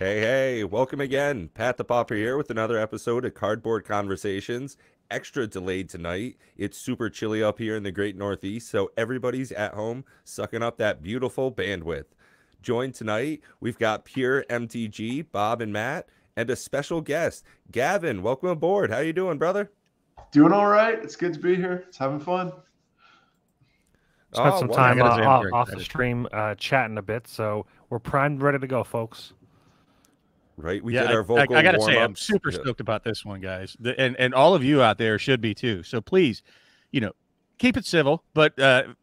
Hey, welcome again. Pat the Popper here with another episode of Cardboard Conversations. Extra delayed tonight. It's super chilly up here in the great Northeast, so everybody's at home sucking up that beautiful bandwidth. Joined tonight, we've got Pure MTG, Bob and Matt, and a special guest, Gavin. Welcome aboard. How you doing, brother? Doing all right. It's good to be here. It's having fun. Spent Oh, some time wonderful. off the stream chatting a bit, so we're primed, ready to go, folks. Right, we did our vocal I gotta warm-ups. say, I'm super stoked about this one, guys, and all of you out there should be too. So please, keep it civil, but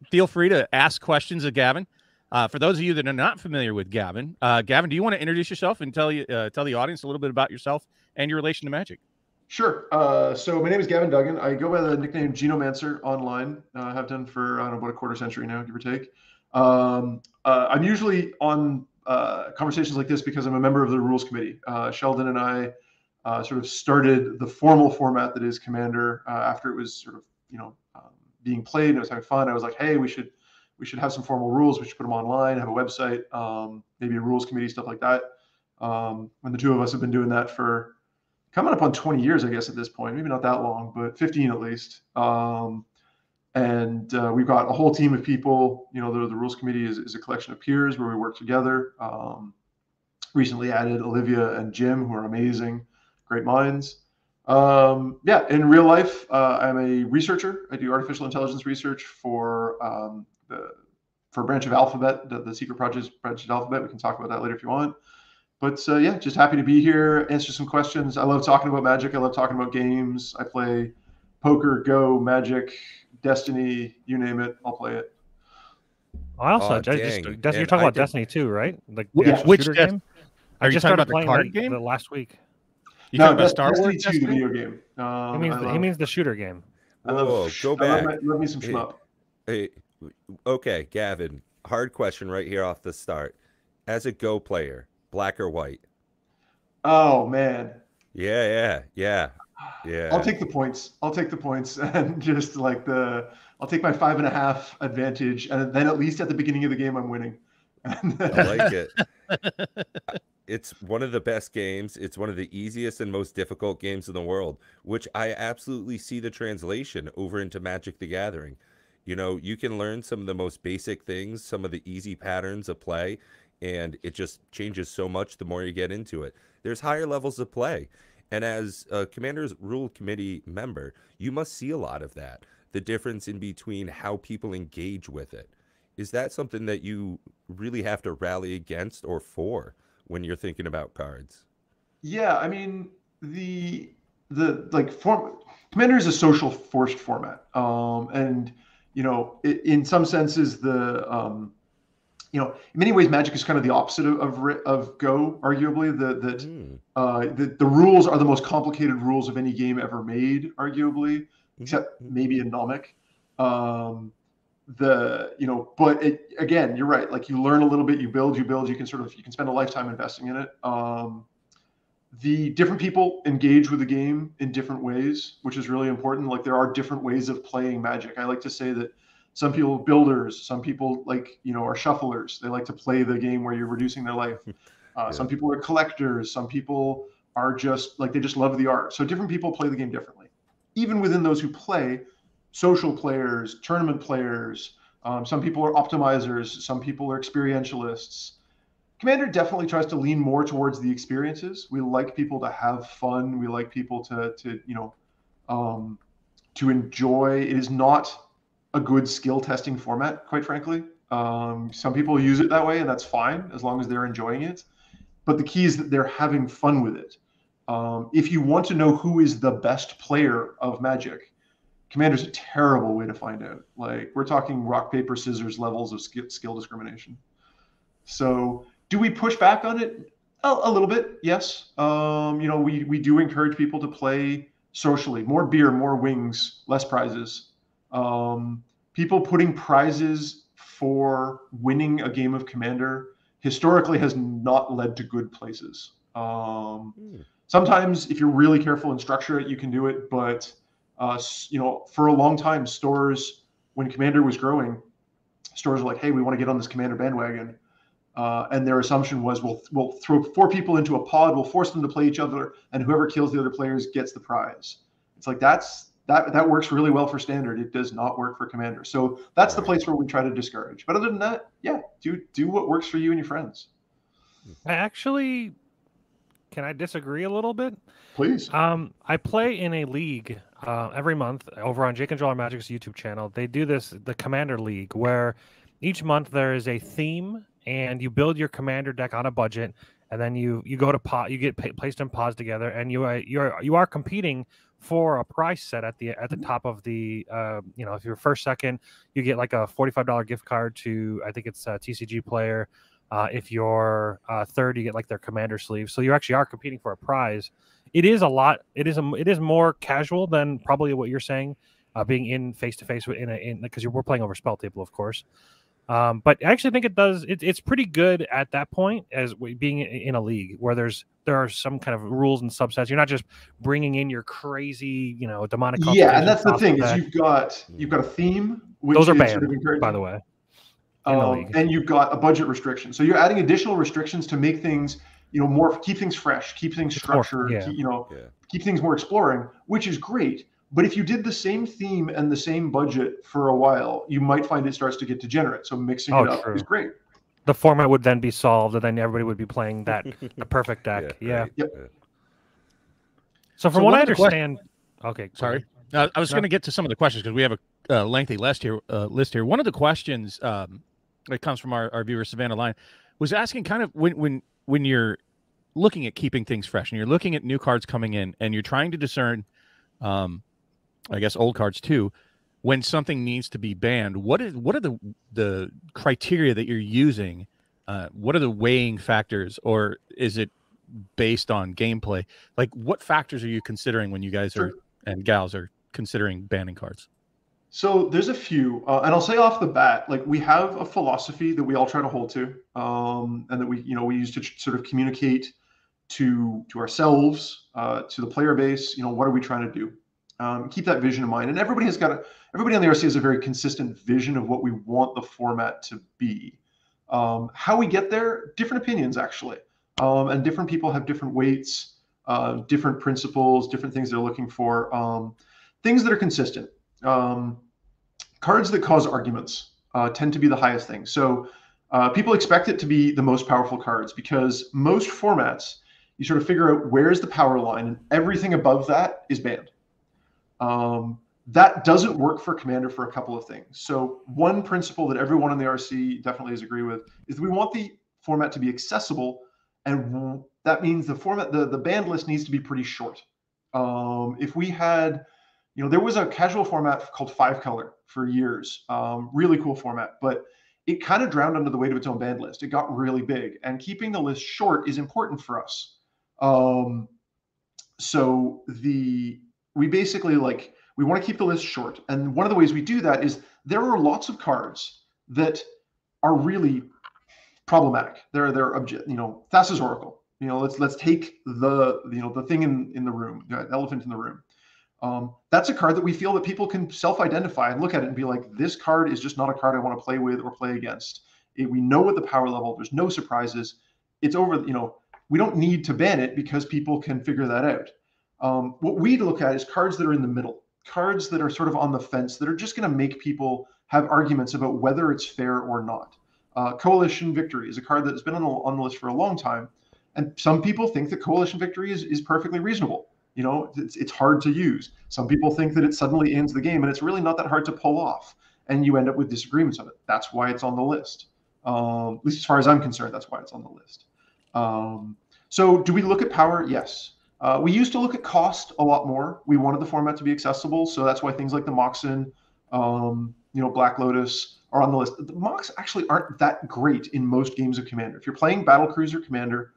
feel free to ask questions of Gavin. For those of you that are not familiar with Gavin, Gavin, do you want to introduce yourself and tell the audience a little bit about yourself and your relation to Magic? Sure. So my name is Gavin Duggan. I go by the nickname Genomancer online. Have done for about a quarter century now, give or take. I'm usually on conversations like this because I'm a member of the rules committee. Sheldon and I sort of started the formal format that is Commander after it was sort of being played and it was having fun. I was like, hey, we should have some formal rules. We should put them online, have a website, maybe a rules committee, stuff like that. And the two of us have been doing that for coming up on 20 years, I guess, at this point. Maybe not that long, but 15 at least. And we've got a whole team of people. The rules committee is a collection of peers where we work together. Recently added Olivia and Jim, who are amazing, great minds. In real life, I'm a researcher. I do artificial intelligence research for a branch of Alphabet, the secret project branch of Alphabet. We can talk about that later if you want. But just happy to be here, answer some questions. I love talking about Magic. I love talking about games. I play poker, Go, Magic, Destiny, you name it, I'll play it. Also, you're talking about Destiny too, right? Like which shooter game? Are you talking about the card game? The last week. You talking about Star Wars? Destiny 2, the video game. He means the shooter game. Go back. Love me some shmup. Hey, okay, Gavin. Hard question right here off the start. As a Go player, black or white? Oh man. Yeah. I'll take the points. And just I'll take my 5.5 advantage, and then at least at the beginning of the game I'm winning. I like it. It's one of the best games. It's one of the easiest and most difficult games in the world, which I absolutely see the translation over into Magic the Gathering. You can learn some of the most basic things, some of the easy patterns of play, and it just changes so much the more you get into it. There's higher levels of play. And as a Commander's Rule Committee member, you must see a lot of that, the difference in between how people engage with it. Is that something that you really have to rally against or for when you're thinking about cards? Yeah, I mean, Commander is a social forced format. And in some senses, in many ways, Magic is kind of the opposite of Go, arguably. The rules are the most complicated rules of any game ever made, arguably, except maybe in Nomic. Again, you're right. Like, you learn a little bit, you build. You can spend a lifetime investing in it. The different people engage with the game in different ways, which is really important. Like, there are different ways of playing Magic. I like to say that some people are builders, some people are shufflers. They like to play the game where you're reducing their life. Some people are collectors. Some people are they just love the art. So different people play the game differently. Even within those who play, social players, tournament players, some people are optimizers, some people are experientialists. Commander definitely tries to lean more towards the experiences. We like people to have fun. We like people to enjoy. It is not a good skill testing format, quite frankly. Some people use it that way, and that's fine as long as they're enjoying it. But the key is that they're having fun with it. If you want to know who is the best player of Magic, Commander's a terrible way to find out. Like, we're talking rock, paper, scissors levels of skill discrimination. So do we push back on it? A little bit, yes. We do encourage people to play socially. More beer, more wings, less prizes. People putting prizes for winning a game of Commander historically has not led to good places. Sometimes, if you're really careful and structure it, you can do it. But for a long time, stores, when Commander was growing, stores were like, "Hey, we want to get on this Commander bandwagon." And their assumption was we'll throw 4 people into a pod, we'll force them to play each other, and whoever kills the other players gets the prize. It's like that works really well for standard. It does not work for commander. So that's the place where we try to discourage. But other than that, yeah, do what works for you and your friends. Can I disagree a little bit? Please. I play in a league every month over on Jake and Joel Magic's YouTube channel. They do the Commander League, where each month there is a theme, and you build your Commander deck on a budget, and then you go to pot, you get placed in pods together, and you are competing for a prize set at the top of the if you're first, second, you get like a $45 gift card to, I think it's a TCG Player. If you're third, you get like their commander sleeve. So you actually are competing for a prize. It is a lot. It is more casual than probably what you're saying, being in face to face because we're playing over spell table, of course. But I actually think it's pretty good at that point as being in a league where there are some kind of rules and subsets. You're not just bringing in your crazy, demonic. Yeah, and that's the thing is you've got a theme. Which those are banned, sort of by the way. And you've got a budget restriction. So you're adding additional restrictions to make things, keep things fresh, keep things structured, keep things more exploring, which is great. But if you did the same theme and the same budget for a while, you might find it starts to get degenerate. So mixing it up is great. The format would then be solved, and then everybody would be playing the perfect deck. Yep. So from what I understand, okay, sorry. I was going to get to some of the questions because we have a lengthy list here. One of the questions that comes from our viewer Savannah Line was asking kind of when you're looking at keeping things fresh and you're looking at new cards coming in and you're trying to discern, I guess old cards too, when something needs to be banned. What are the criteria that you're using? What are the weighing factors, or is it based on gameplay? Like, what factors are you considering when you guys and gals are considering banning cards? So there's a few, and I'll say off the bat, like we have a philosophy that we all try to hold to, and that we use to sort of communicate to ourselves, to the player base. What are we trying to do? Keep that vision in mind, and everybody on the RC has a very consistent vision of what we want the format to be. How we get there, different opinions actually, and different people have different weights, different principles, different things they're looking for. Things that are consistent. Cards that cause arguments tend to be the highest thing. So people expect it to be the most powerful cards because most formats, you sort of figure out where's the power line, and everything above that is banned. That doesn't work for Commander for a couple of things. So one principle that everyone in the RC definitely is agree with is that we want the format to be accessible, and that means the banned list needs to be pretty short. If we had, there was a casual format called 5-color for years, really cool format, but it kind of drowned under the weight of its own banned list. It got really big, and keeping the list short is important for us. So we basically we want to keep the list short, and one of the ways we do that is there are lots of cards that are really problematic. They're Thassa's Oracle. Let's take the thing in the room, the elephant in the room. That's a card that we feel that people can self-identify and look at it and be like, this card is just not a card I want to play with or play against. We know what the power level. There's no surprises. It's over. We don't need to ban it because people can figure that out. What we look at is cards that are in the middle, cards that are sort of on the fence, that are just going to make people have arguments about whether it's fair or not. Coalition Victory is a card that has been on the list for a long time, and some people think that Coalition Victory is perfectly reasonable. It's hard to use. Some people think that it suddenly ends the game, and it's really not that hard to pull off, and you end up with disagreements of it. That's why it's on the list. At least as far as I'm concerned, that's why it's on the list. So do we look at power? Yes. We used to look at cost a lot more. We wanted the format to be accessible, so that's why things like the Moxen, Black Lotus are on the list. The Mox actually aren't that great in most games of Commander. If you're playing Battlecruiser Commander,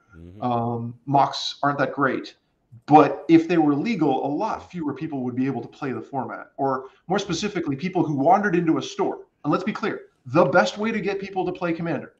Mox aren't that great. But if they were legal, a lot fewer people would be able to play the format. Or more specifically, people who wandered into a store. And let's be clear, the best way to get people to play Commander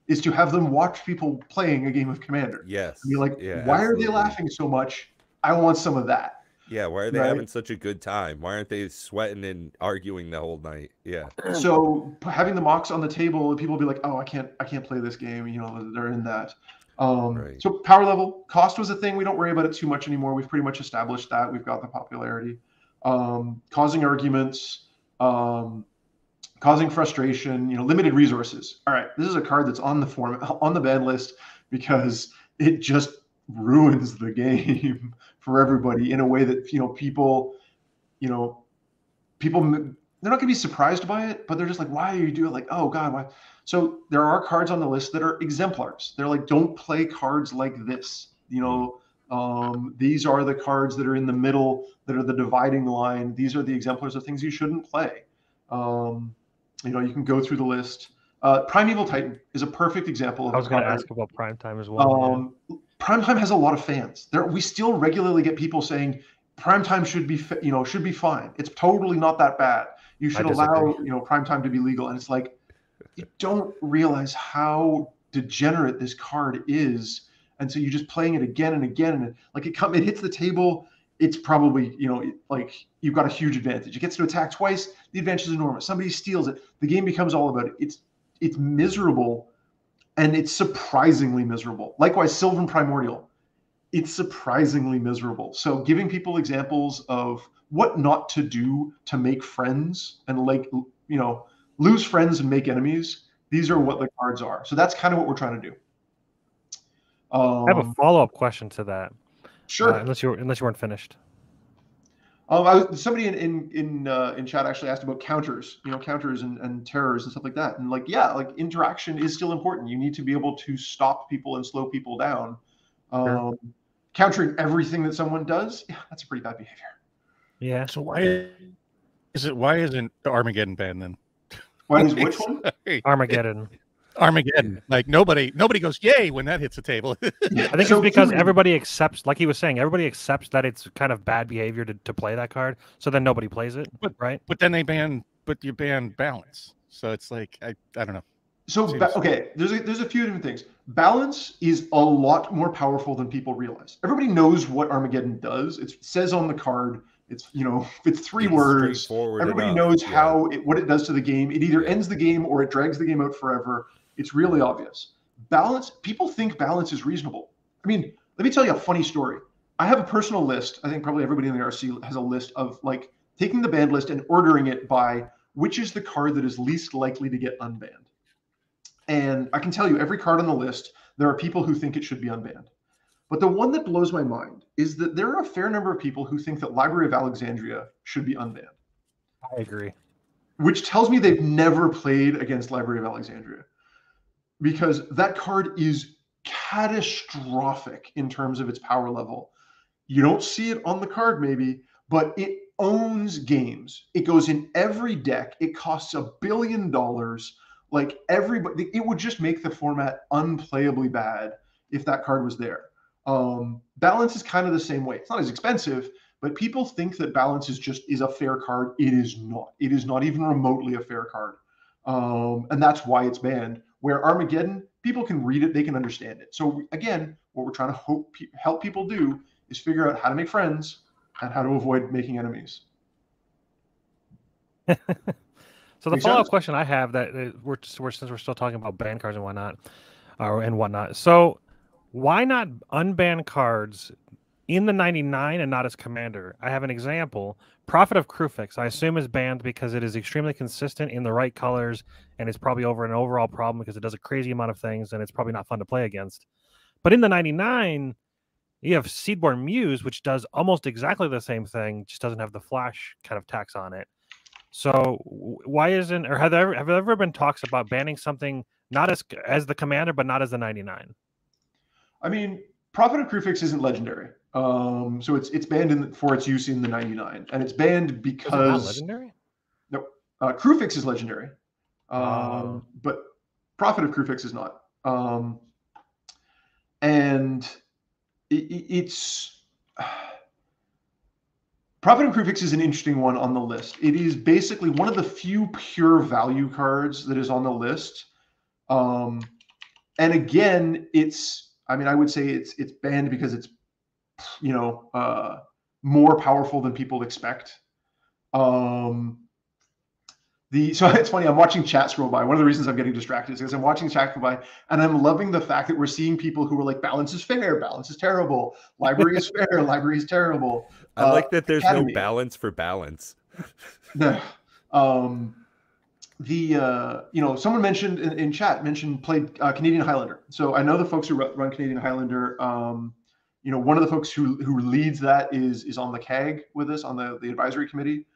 is to have them watch people playing a game of Commander. Yes. And be like, why are they laughing so much? I want some of that. Yeah, why are they Right. having such a good time? Why aren't they sweating and arguing the whole night? Yeah. So having the mocks on the table, people will be like, "Oh, I can't play this game." You know, they're in that. Right. So power level, cost was a thing. We don't worry about it too much anymore. We've pretty much established that. We've got the popularity, causing arguments, causing frustration. You know, limited resources. All right, this is a card that's on the ban list because it just ruins the game for everybody in a way that people they're not going to be surprised by it, but they're just like, why are you doing it? Like, oh God, why? So there are cards on the list that are exemplars. They're like, don't play cards like this. These are the cards that are in the middle, that are the dividing line. These are the exemplars of things you shouldn't play. You can go through the list. Primeval Titan is a perfect example of I was going to ask about Primetime as well. Primetime has a lot of fans. We still regularly get people saying Primetime should be fine. It's totally not that bad. You should allow Primetime to be legal. And it's like, you don't realize how degenerate this card is, and so you're just playing it again and again, and it hits the table. It's probably like you've got a huge advantage. It gets to attack twice. The advantage is enormous. Somebody steals it. The game becomes all about it. It's miserable, and it's surprisingly miserable. Likewise, Sylvan Primordial. It's surprisingly miserable. So giving people examples of what not to do to make friends and lose friends and make enemies. These are what the cards are. So that's kind of what we're trying to do. I have a follow-up question to that. Sure. Unless you weren't finished. Somebody in chat actually asked about counters, counters and terrors and stuff like that. And interaction is still important. You need to be able to stop people and slow people down. Sure. Countering everything that someone does, that's a pretty bad behavior. Yeah. So why isn't the Armageddon banned then? Why is which one? Armageddon. Armageddon. Like nobody goes yay when that hits the table. I think it's because everybody accepts, like he was saying, everybody accepts that it's kind of bad behavior to play that card. So then nobody plays it, right? But then you ban balance. So it's like I don't know. So okay, there's a few different things. Balance is a lot more powerful than people realize. Everybody knows what Armageddon does. It says on the card. It's it's three words. Everybody knows what it does to the game. It either ends the game or it drags the game out forever. It's really obvious. Balance. People think balance is reasonable. I mean, let me tell you a funny story. I have a personal list. I think probably everybody in the RC has a list of taking the banned list and ordering it by which is the card that is least likely to get unbanned. And I can tell you, every card on the list, there are people who think it should be unbanned. But the one that blows my mind is that there are a fair number of people who think that Library of Alexandria should be unbanned. I agree. Which tells me they've never played against Library of Alexandria. Because that card is catastrophic in terms of its power level. You don't see it on the card maybe, but it owns games. It goes in every deck. It costs $1 billion. Like everybody, it would just make the format unplayably bad if that card was there. Balance is kind of the same way. It's not as expensive, but people think that balance is a fair card. It is not. It is not even remotely a fair card, and that's why it's banned. Where Armageddon, people can read it, they can understand it. So again, what we're trying to help people do is figure out how to make friends and how to avoid making enemies. So the follow-up question I have that since we're still talking about ban cards and whatnot, So why not unban cards in the 99 and not as commander? I have an example. Prophet of Krufix, I assume, is banned because it is extremely consistent in the right colors, and it's probably over an overall problem because it does a crazy amount of things, and it's probably not fun to play against. But in the 99, you have Seedborn Muse, which does almost exactly the same thing, just doesn't have the flash kind of tax on it. So why isn't, or have there ever been talks about banning something not as the commander, but not as the 99? I mean, Prophet of Krufix isn't legendary. So it's banned for its use in the 99, and it's banned because is it not legendary? No, Krufix is legendary, but Prophet of Krufix is not. And it's Prophet of Krufix is an interesting one on the list. It is basically one of the few pure value cards that is on the list. And again, I would say it's banned because it's more powerful than people expect. So it's funny, I'm watching chat scroll by. One of the reasons I'm getting distracted is because I'm watching chat go by, and I'm loving the fact that we're seeing people who are like, balance is fair, balance is terrible, library is fair, library is terrible. I like that there's Academy. no balance for balance. No. Someone mentioned in chat played Canadian Highlander. So I know the folks who run Canadian Highlander. One of the folks who leads that is on the CAG with us on the advisory committee.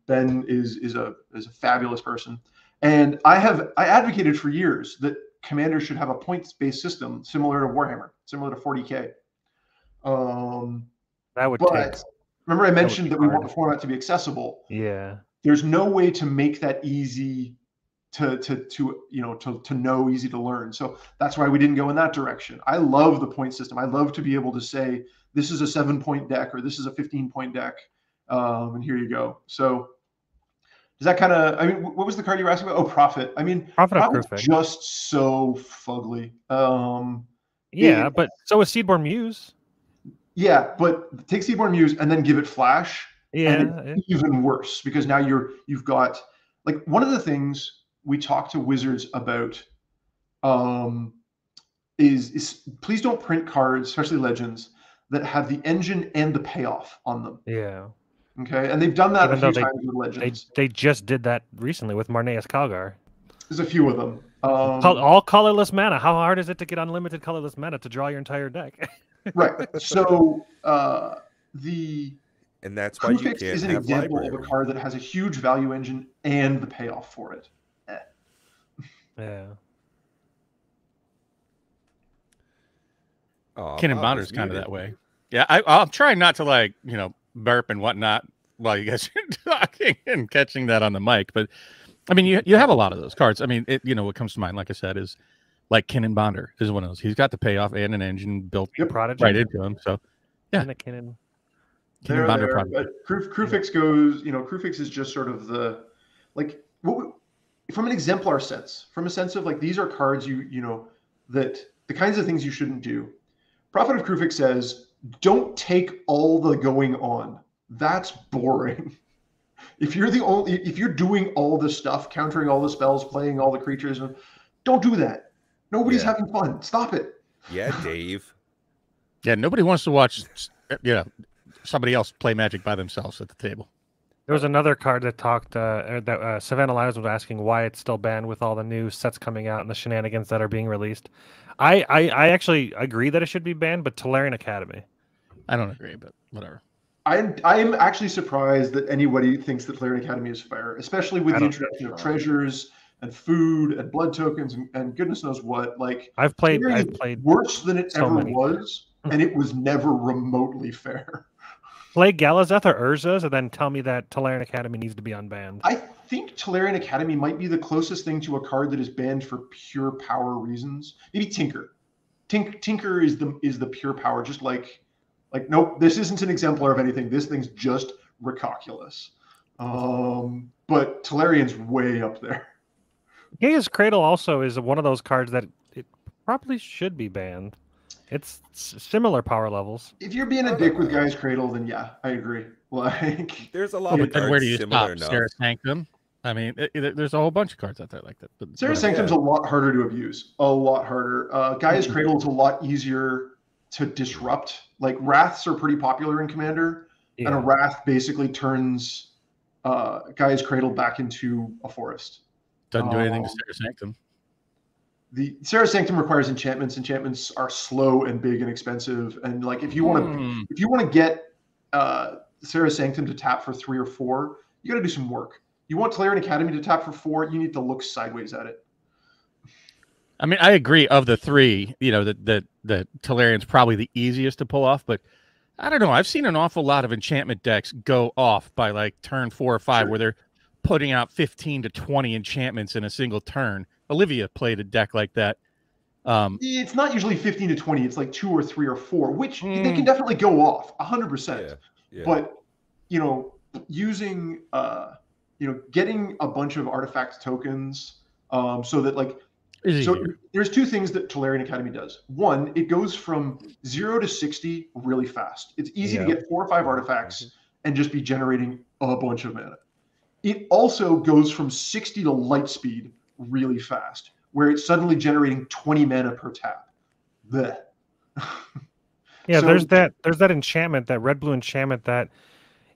Ben is a fabulous person, and I advocated for years that Commander should have a points-based system similar to Warhammer, similar to 40K. That would take. Remember, I mentioned that we want the format to be accessible. Yeah. There's no way to make that easy to know, easy to learn. So that's why we didn't go in that direction. I love the point system. I love to be able to say, this is a 7-point deck or this is a 15-point deck. And here you go. So does that kind of, what was the card you were asking about? Oh, Prophet. Prophet's just so fugly. But so is Seedborn Muse. Yeah, but take Seedborn Muse and then give it Flash. Yeah. And it's even worse because now you've got, like, one of the things we talk to Wizards about is please don't print cards, especially Legends, that have the engine and the payoff on them. Yeah. Okay, and they've done that a few times with Legends. They just did that recently with Marneus Calgar. There's a few of them. All colorless mana. How hard is it to get unlimited colorless mana to draw your entire deck? Right. So and that's why you Krufix can't is an have example library. of a card that has a huge value engine and the payoff for it. Yeah. Oh, Ken and Bob was Bonder's kind of muted. that way. Yeah, I'm trying not to burp and whatnot while you guys are talking and catching that on the mic. But I mean, you have a lot of those cards. I mean, what comes to mind, like I said, is like Ken and Bonder is one of those. He's got the payoff and an engine built right into him. So yeah, Ken and Bonder. But Krufix goes. Krufix is just sort of the from an exemplar sense, from a sense of like these are cards that the kinds of things you shouldn't do. Prophet of Krufix says, don't take all the going on. That's boring. If you're doing all the stuff, countering all the spells, playing all the creatures, don't do that. Nobody's having fun. Stop it. Yeah, Dave. Yeah, nobody wants to watch somebody else play Magic by themselves at the table. There was another card that talked that Savannah Lyons was asking why it's still banned with all the new sets coming out and the shenanigans that are being released. I actually agree that it should be banned, but Tolarian Academy. I don't agree, but whatever. I'm actually surprised that anybody thinks that Tolarian Academy is fair, especially with the introduction of treasures and food and blood tokens and goodness knows what. Like I've played worse than it ever was, and it was never remotely fair. Play Galazeth or Urzas and then tell me that Tolarian Academy needs to be unbanned. I think Tolarian Academy might be the closest thing to a card that is banned for pure power reasons. Maybe Tinker. Tinker is the pure power, just like nope, this isn't an exemplar of anything. This thing's just Rickoculous. But Tolarian's way up there. Gaia's Cradle also is one of those cards that it probably should be banned. It's similar power levels. If you're being a dick with Gaia's Cradle, then yeah, I agree. Like, there's a lot of cards where do you similar stop? Sarah Sanctum. I mean, there's a whole bunch of cards out there like that. But Sarah Sanctum's a lot harder to abuse. A lot harder. Gaia's Cradle is a lot easier to disrupt. Like Wraths are pretty popular in Commander, and a Wrath basically turns Gaia's Cradle back into a forest. Doesn't do anything to Sarah Sanctum. The Sarah Sanctum requires enchantments. Enchantments are slow and big and expensive. And like if you want to get Sarah Sanctum to tap for 3 or 4, you got to do some work. You want Tolarian Academy to tap for 4, you need to look sideways at it. I mean, I agree. Of the 3, that Tolarian's probably the easiest to pull off, but I don't know. I've seen an awful lot of enchantment decks go off by like turn 4 or 5, where they're putting out 15 to 20 enchantments in a single turn. Olivia played a deck like that. It's not usually 15 to 20. It's like 2 or 3 or 4, which they can definitely go off 100%. Yeah. But, using, getting a bunch of artifact tokens so that like Is So easier. there's two things that Tolarian Academy does. One, it goes from 0 to 60 really fast. It's easy to Yeah. get 4 or 5 artifacts and just be generating a bunch of mana. It also goes from 60 to light speed really fast, where it's suddenly generating 20 mana per tap. Blech. Yeah, So- there's that enchantment, that red blue enchantment that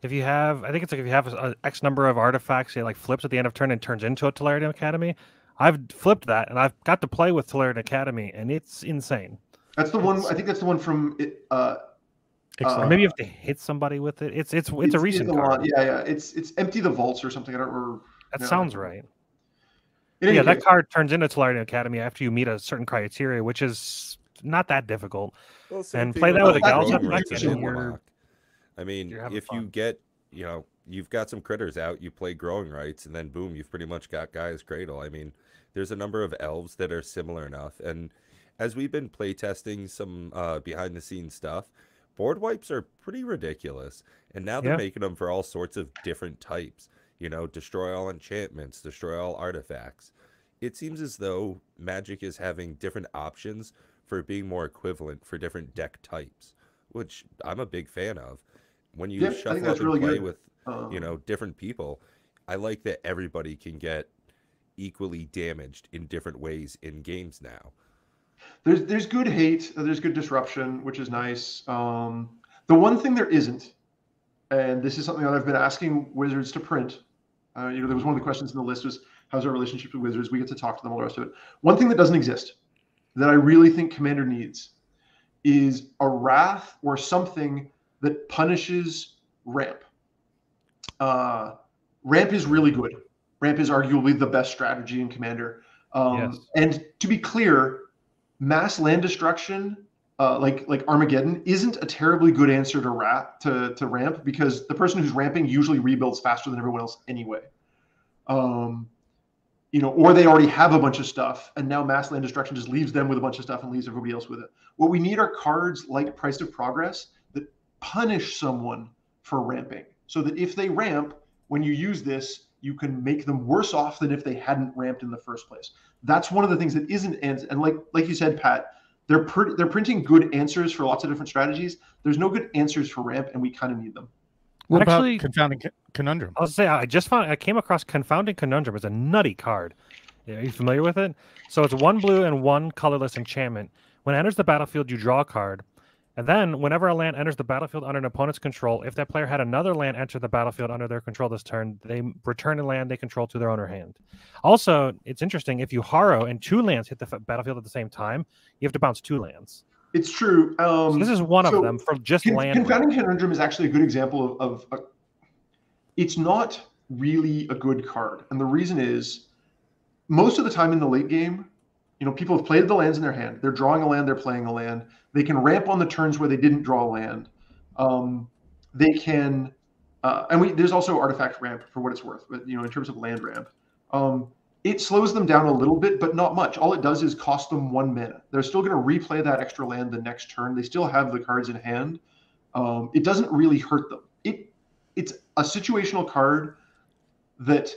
if you have, I think it's like if you have a X number of artifacts, it like flips at the end of turn and turns into a Tolarian Academy. I've flipped that and I've got to play with Tolarian Academy and it's insane. That's the one. I think that's the one from it. Or maybe you have to hit somebody with it. It's a recent card. Yeah. It's empty the vaults or something. I don't remember. That sounds right. In any Yeah, that case, card turns into Tolarian Academy after you meet a certain criteria, which is not that difficult. Well, same And thing play that with a like Gal's growing deck rights and and you're Warlock. I mean, you're having if you fun. get, you've got some critters out, you play growing rights, and then boom, you've pretty much got Gaia's Cradle. I mean, there's a number of elves that are similar enough. And as we've been playtesting some behind the scenes stuff, board wipes are pretty ridiculous. And now they're Yeah. making them for all sorts of different types. Destroy all enchantments, destroy all artifacts. It seems as though Magic is having different options for being more equivalent for different deck types, which I'm a big fan of. When you Yeah, I think shuffle that's up and really play good. with, different people, I like that everybody can get equally damaged in different ways in games now. There's good hate, there's good disruption, which is nice. The one thing there isn't, and this is something that I've been asking Wizards to print. There was one of the questions in the list was, how's our relationship with Wizards? We get to talk to them, all the rest of it. One thing that doesn't exist that I really think Commander needs is a Wrath or something that punishes ramp. Ramp is really good. Ramp is arguably the best strategy in Commander. Yes. And to be clear, mass land destruction, like Armageddon, isn't a terribly good answer to ramp, because the person who's ramping usually rebuilds faster than everyone else anyway. Or they already have a bunch of stuff, and now mass land destruction just leaves them with a bunch of stuff and leaves everybody else with it. What we need are cards like Price of Progress that punish someone for ramping, so that if they ramp, when you use this, you can make them worse off than if they hadn't ramped in the first place. That's one of the things that isn't, and like you said, Pat, they're printing good answers for lots of different strategies. There's no good answers for ramp, and we kind of need them. What Actually- about Confounding Conundrum? I'll say I came across Confounding Conundrum. It's a nutty card. Are you familiar with it? So it's 1 blue and 1 colorless enchantment. When it enters the battlefield, you draw a card. And then whenever a land enters the battlefield under an opponent's control, if that player had another land enter the battlefield under their control this turn, they return a land they control to their owner hand. Also, it's interesting, if you Harrow and 2 lands hit the battlefield at the same time, you have to bounce 2 lands. It's true. So this is one of them for just land. Confounding Conundrum is actually a good example of it's not really a good card. And the reason is, most of the time in the late game, people have played the lands in their hand. They're drawing a land, they're playing a land. They can ramp on the turns where they didn't draw a land. They can, there's also artifact ramp for what it's worth, but in terms of land ramp. It slows them down a little bit, but not much. All it does is cost them 1 mana. They're still going to replay that extra land the next turn. They still have the cards in hand. It doesn't really hurt them. It's a situational card that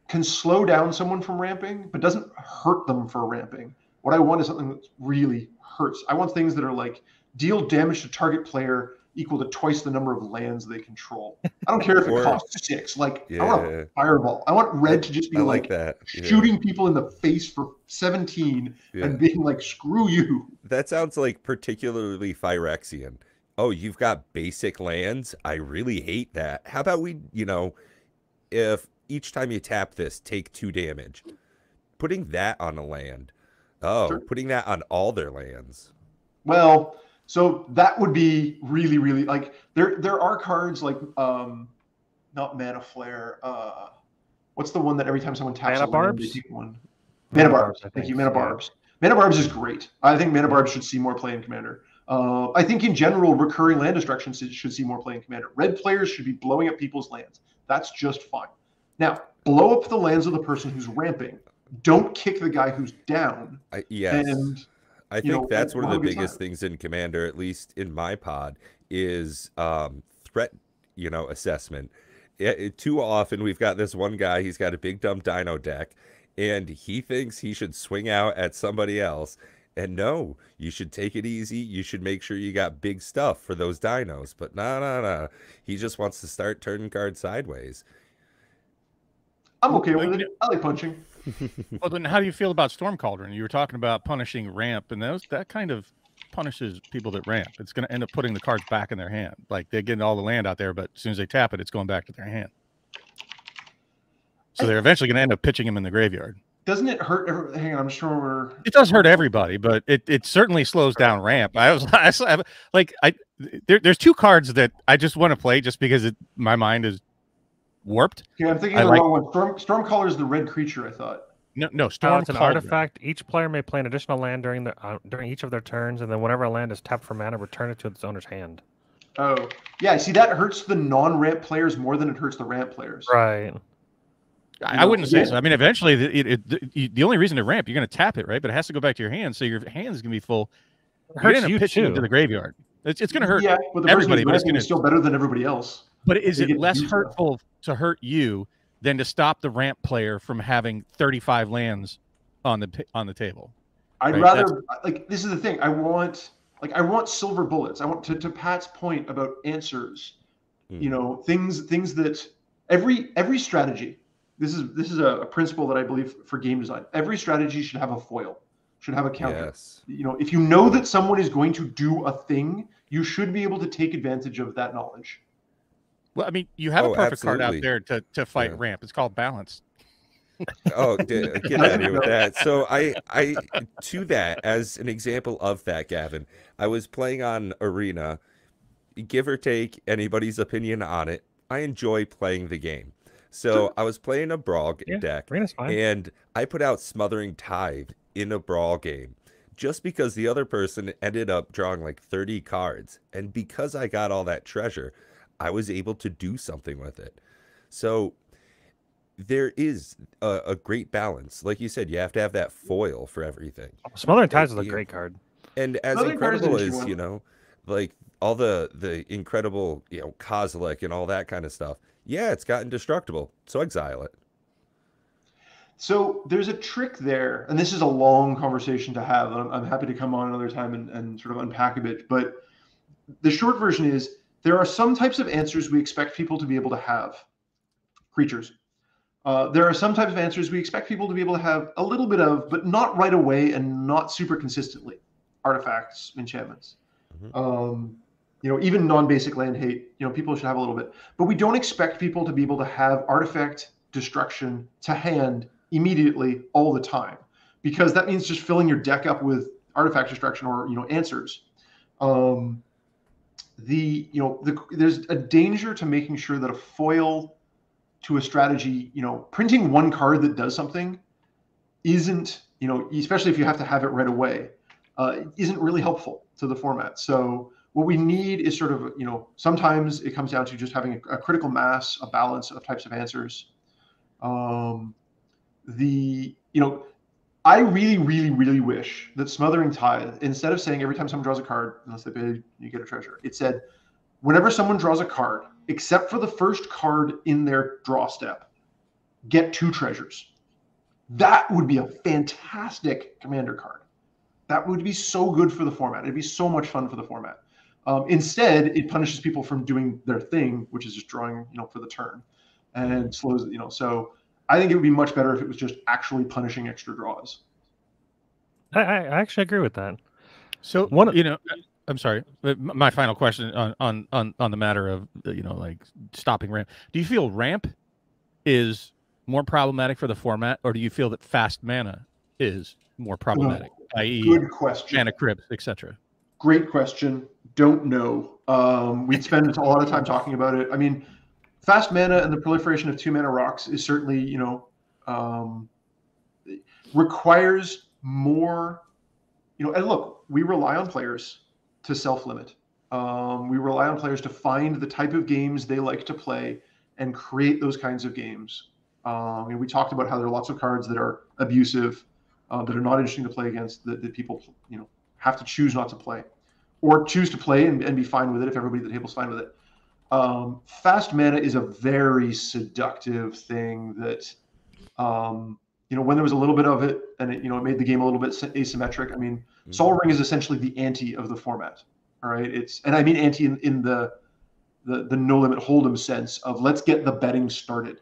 can slow down someone from ramping, but doesn't hurt them for ramping. What I want is something that really hurts. I want things that are like, deal damage to target player equal to twice the number of lands they control. I don't care if it costs 6. I want a fireball. I want red to just be like that. Shooting people in the face for 17 and being like, screw you. That sounds like particularly Phyrexian. Oh, you've got basic lands? I really hate that. How about we, if each time you tap this, take 2 damage. Putting that on a land. Oh, sure. Putting that on all their lands. Well, so that would be really, really like there are cards like not Mana Flare. What's the one that every time someone taps Mana Barbs? They take one? Mana Barbs. Thank you, Mana Barbs. Mana Barbs is great. I think Mana Barbs should see more play in Commander. I think in general, recurring land destruction should see more play in Commander. Red players should be blowing up people's lands. That's just fine. Now, blow up the lands of the person who's ramping. Don't kick the guy who's down. Yes. And, I think that's one of the biggest things in Commander, at least in my pod, is threat, assessment. Too often we've got this one guy, he's got a big dumb dino deck, and he thinks he should swing out at somebody else. And no, you should take it easy. You should make sure you got big stuff for those dinos. But no. He just wants to start turning cards sideways. I'm okay with it. I like punching. Well, then how do you feel about Storm Cauldron? You were talking about punishing ramp, and that kind of punishes people that ramp. It's going to end up putting the cards back in their hand. Like, they're getting all the land out there, but as soon as they tap it, it's going back to their hand. So they're eventually going to end up pitching them in the graveyard. Doesn't it hurt? Hang on, I'm sure it does hurt everybody, but it certainly slows down ramp. There's two cards that I just want to play just because my mind is warped. Yeah, I'm thinking of the wrong one. Stormcaller is the red creature, I thought. No, Storm. It's an artifact. Each player may play an additional land during each of their turns, and then whenever a land is tapped for mana, return it to its owner's hand. Oh, yeah. See, that hurts the non-ramp players more than it hurts the ramp players. Right. I wouldn't say so. I mean, eventually, the only reason to ramp, you're going to tap it, right? But it has to go back to your hand, so your hand is going to be full. You're going to pitch it into the graveyard. It's going to hurt everybody, but it's still better than everybody else. But is it less hurtful to hurt you than to stop the ramp player from having 35 lands on the table? I'd rather this is the thing. I want silver bullets. I want to Pat's point about answers. You know, things that every strategy. This is a principle that I believe for game design. Every strategy should have a foil, should have a counter. Yes. You know, if you know that someone is going to do a thing, you should be able to take advantage of that knowledge. Well, I mean, you have a perfect card out there to fight ramp. It's called balance. Oh, get out of here with that. So I to that, as an example of that, Gavin, I was playing on Arena. Give or take anybody's opinion on it, I enjoy playing the game. So I was playing a brawl deck, and I put out Smothering Tithe in a brawl game just because the other person ended up drawing like 30 cards. And because I got all that treasure, I was able to do something with it. So there is a great balance. Like you said, you have to have that foil for everything. Smothering Tithe is a great card. And as incredible as, you know, like all the incredible, you know, Kozilek and all that kind of stuff. Yeah, it's got indestructible, so exile it. So there's a trick there, and this is a long conversation to have. I'm happy to come on another time and sort of unpack a bit. But the short version is there are some types of answers we expect people to be able to have, creatures. There are some types of answers we expect people to be able to have a little bit of, but not right away and not super consistently. Artifacts, enchantments. You know, even non-basic land hate, you know, people should have a little bit. But we don't expect people to be able to have artifact destruction to hand immediately all the time, because that means just filling your deck up with artifact destruction or, you know, answers. There's a danger to making sure that a foil to a strategy, you know, printing one card that does something isn't, you know, especially if you have to have it right away, isn't really helpful to the format. So what we need is sort of, you know, sometimes it comes down to just having a critical mass, a balance of types of answers. You know, I really, really, really wish that Smothering Tithe, instead of saying every time someone draws a card, unless they pay, you get a treasure, it said, whenever someone draws a card, except for the first card in their draw step, get 2 treasures. That would be a fantastic commander card. That would be so good for the format. It'd be so much fun for the format. Instead, it punishes people from doing their thing, which is just drawing, you know, for the turn, and slows it, you know. So I think it would be much better if it was just actually punishing extra draws. I actually agree with that. So you know, I'm sorry. My final question on the matter of, you know, like stopping ramp. Do you feel ramp is more problematic for the format, or do you feel that fast mana is more problematic, i.e., good question, mana crypts, etc.? Great question. Don't know. We'd spend a lot of time talking about it. I mean, fast mana and the proliferation of 2-mana rocks is certainly, you know, requires more, you know, and look, we rely on players to self-limit. We rely on players to find the type of games they like to play and create those kinds of games. We talked about how there are lots of cards that are abusive, that are not interesting to play against, that people, you know, have to choose not to play, or choose to play and be fine with it if everybody at the table's fine with it. Fast mana is a very seductive thing that when there was a little bit of it, and it made the game a little bit asymmetric. I mean, Sol Ring is essentially the ante of the format. All right, and I mean ante in the no limit hold'em sense of let's get the betting started.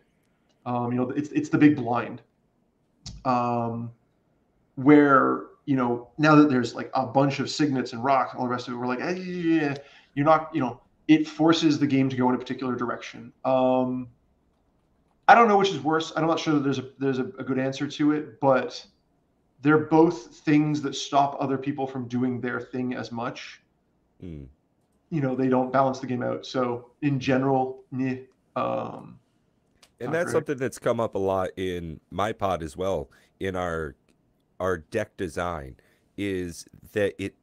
It's the big blind, where now that there's like a bunch of signets and rock and all the rest of it, we're like, yeah, you're not, it forces the game to go in a particular direction. I don't know which is worse. I'm not sure that there's a good answer to it, but they're both things that stop other people from doing their thing as much. They don't balance the game out. So in general, and that's something that's come up a lot in my pod as well, in our deck design, is that it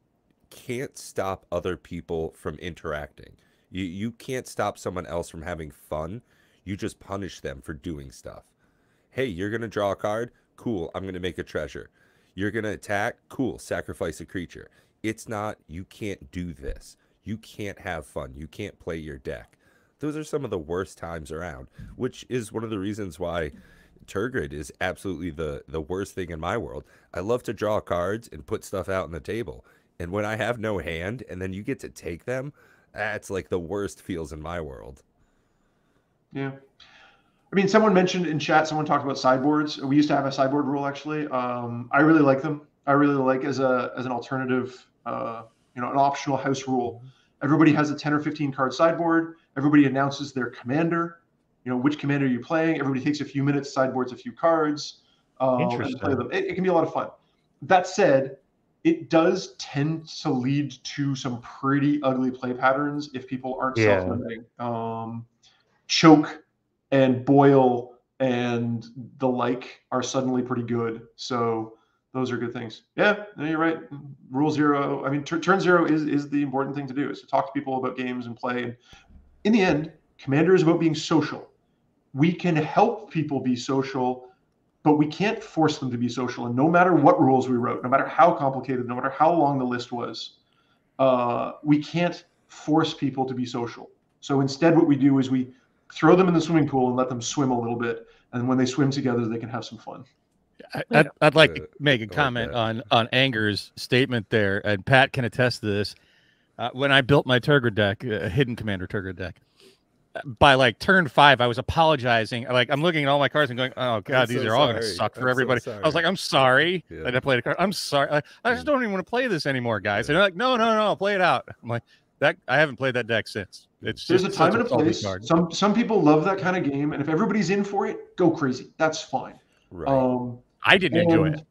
can't stop other people from interacting. You can't stop someone else from having fun. You just punish them for doing stuff. Hey, you're going to draw a card? Cool, I'm going to make a treasure. You're going to attack? Cool, sacrifice a creature. It's not, you can't do this. You can't have fun. You can't play your deck. Those are some of the worst times around, which is one of the reasons why Turgid is absolutely the worst thing in my world. I love to draw cards and put stuff out on the table. And when I have no hand and then you get to take them, that's like the worst feels in my world. Yeah. I mean, someone mentioned in chat, someone talked about sideboards. We used to have a sideboard rule, actually. I really like them. I really like as an alternative, an optional house rule. Everybody has a 10 or 15 card sideboard. Everybody announces their commander. Which commander you're playing. Everybody takes a few minutes, sideboards a few cards, and play them. It can be a lot of fun. That said, it does tend to lead to some pretty ugly play patterns if people aren't self-limiting. Choke and boil and the like are suddenly pretty good. So those are good things. Yeah, no, you're right. Rule 0. I mean, turn 0 is the important thing to do, is to talk to people about games and play. And in the end, Commander is about being social. We can help people be social, but we can't force them to be social. And no matter what rules we wrote, no matter how complicated, no matter how long the list was, we can't force people to be social. So instead, what we do is we throw them in the swimming pool and let them swim a little bit. And when they swim together, they can have some fun. I'd like to make a comment on Anger's statement there, and Pat can attest to this. When I built my Turgid deck, Hidden Commander Turgid deck, by like turn 5, I was apologizing. Like, I'm looking at all my cards and going, "Oh God, these are all going to suck for everybody." I was like, "I'm sorry that I played a card. I'm sorry. I just don't even want to play this anymore, guys." And they're like, "No, play it out." I'm like, "That I haven't played that deck since." There's a time and a place. Some people love that kind of game, and if everybody's in for it, go crazy. That's fine. Right. I didn't enjoy it.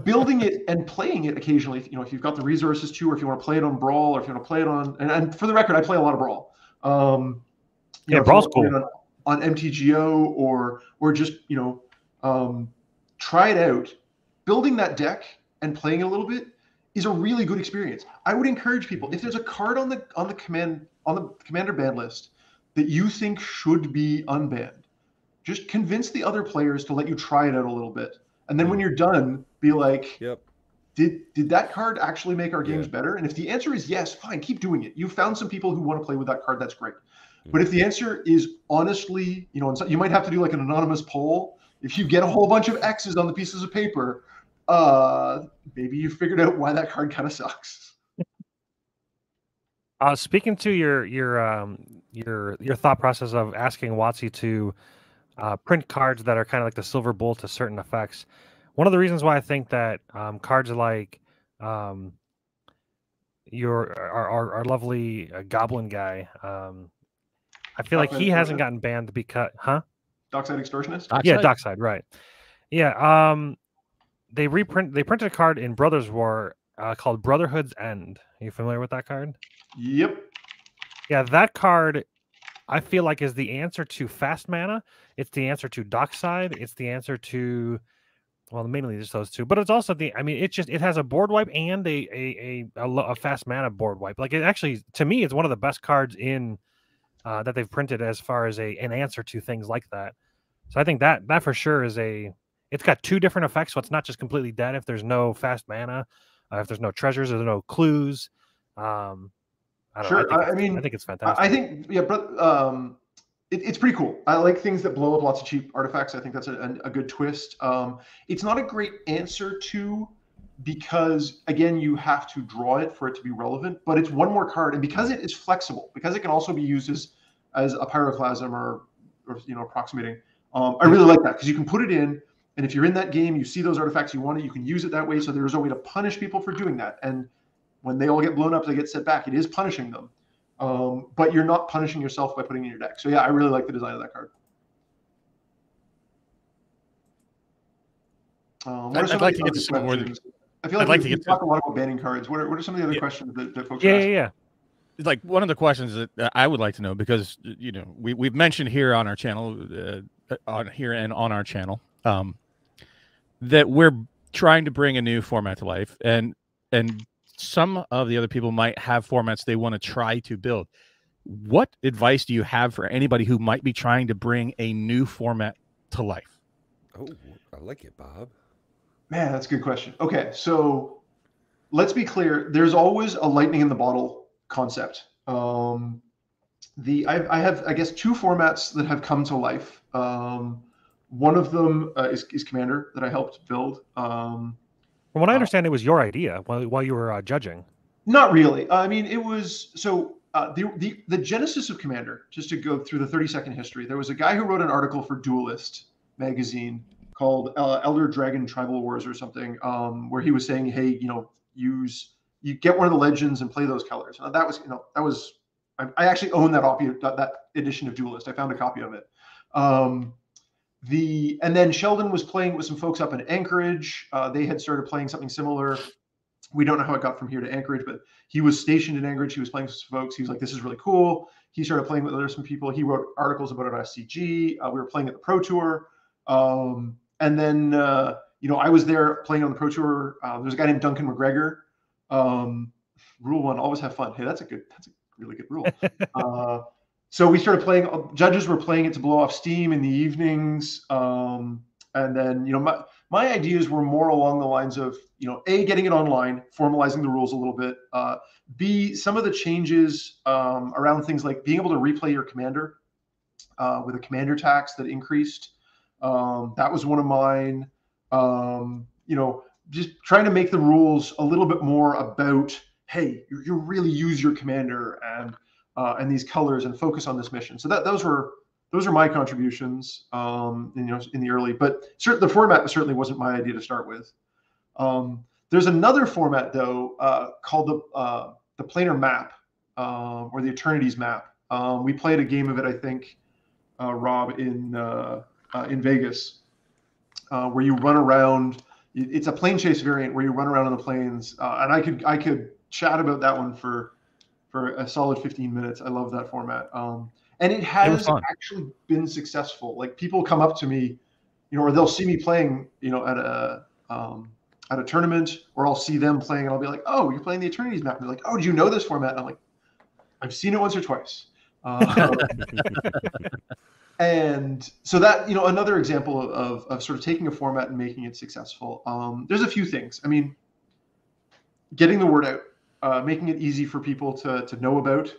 Building it and playing it occasionally, if you've got the resources to, or if you want to play it on Brawl, or if you want to play it on, and for the record, I play a lot of Brawl. Brawl's cool. On MTGO or just try it out. Building that deck and playing it a little bit is a really good experience. I would encourage people, if there's a card on the commander ban list that you think should be unbanned, just convince the other players to let you try it out a little bit. And then when you're done, be like, did that card actually make our games better? And if the answer is yes, fine, keep doing it. You found some people who want to play with that card, that's great. But if the answer is honestly, you might have to do like an anonymous poll. If you get a whole bunch of X's on the pieces of paper, maybe you figured out why that card kind of sucks. Speaking to your thought process of asking WotC to print cards that are kind of like the silver bullet to certain effects. One of the reasons why I think that cards like our lovely goblin guy, I feel like he hasn't gotten banned because, Dockside Extortionist? Yeah, Dockside, right. Yeah, they printed a card in Brothers War called Brotherhood's End. Are you familiar with that card? Yep. Yeah, that card I feel like is the answer to fast mana. It's the answer to Dockside. It's the answer to, well, mainly just those two. But it's also it has a board wipe and a fast mana board wipe. Like, it actually, to me, it's one of the best cards in that they've printed as far as an answer to things like that. So I think that for sure is it's got two different effects. So it's not just completely dead if there's no fast mana, if there's no treasures, there's no clues. I think it's fantastic. I think, but it's pretty cool. I like things that blow up lots of cheap artifacts. I think that's a good twist. It's not a great answer to, because again, you have to draw it for it to be relevant, but it's one more card. And because it is flexible, because it can also be used as a pyroclasm or approximating. I really like that, because you can put it in, and if you're in that game, you see those artifacts you want it, you can use it that way. So there's a way to punish people for doing that. And when they all get blown up, they get set back. It is punishing them. But you're not punishing yourself by putting in your deck. So yeah, I really like the design of that card. I'd like to get to some more. I feel like we talk a lot about banning cards. What are some of the other questions that folks are asking? Yeah. Like one of the questions that I would like to know, because we've mentioned here on our channel, our channel, that we're trying to bring a new format to life, and some of the other people might have formats they want to try to build. What advice do you have for anybody who might be trying to bring a new format to life? Oh, I like it, Bob. Man, that's a good question. Okay, so let's be clear. There's always a lightning in the bottle concept. I have, I guess, two formats that have come to life. One of them is Commander, that I helped build. From what I understand, it was your idea while you were judging. Not really. I mean, it was so the genesis of Commander. Just to go through the 30-second history, there was a guy who wrote an article for Duelist magazine called Elder Dragon Tribal Wars or something, where he was saying, hey, you get one of the legends and play those colors. And that was I actually own that edition of Duelist. I found a copy of it. And then Sheldon was playing with some folks up in Anchorage. They had started playing something similar. We don't know how it got from here to Anchorage, but he was stationed in Anchorage. He was playing with some folks. He was like, this is really cool. He started playing with some people. He wrote articles about it on SCG. We were playing at the Pro Tour. And then, I was there playing on the Pro Tour. There's a guy named Duncan McGregor. Rule 1, always have fun. Hey, that's a really good rule. So we started playing, judges were playing it to blow off steam in the evenings. And then, my ideas were more along the lines of, A, getting it online, formalizing the rules a little bit. B, some of the changes around things like being able to replay your commander with a commander tax that increased. That was one of mine. Just trying to make the rules a little bit more about, hey, you really use your commander and these colors and focus on this mission. So those are my contributions, in the early. But the format certainly wasn't my idea to start with. There's another format though called the planar map, or the Eternities map. We played a game of it, I think, Rob, in Vegas, where you run around. It's a plane chase variant where you run around on the planes, and I could chat about that one for a solid 15 minutes. I love that format, and it has actually been successful. Like, people come up to me, or they'll see me playing, at a tournament, or I'll see them playing, and I'll be like, "Oh, you're playing the Eternities map." And they're like, "Oh, do you know this format?" And I'm like, "I've seen it once or twice." And so that, another example of sort of taking a format and making it successful. There's a few things. I mean, getting the word out, making it easy for people to know about,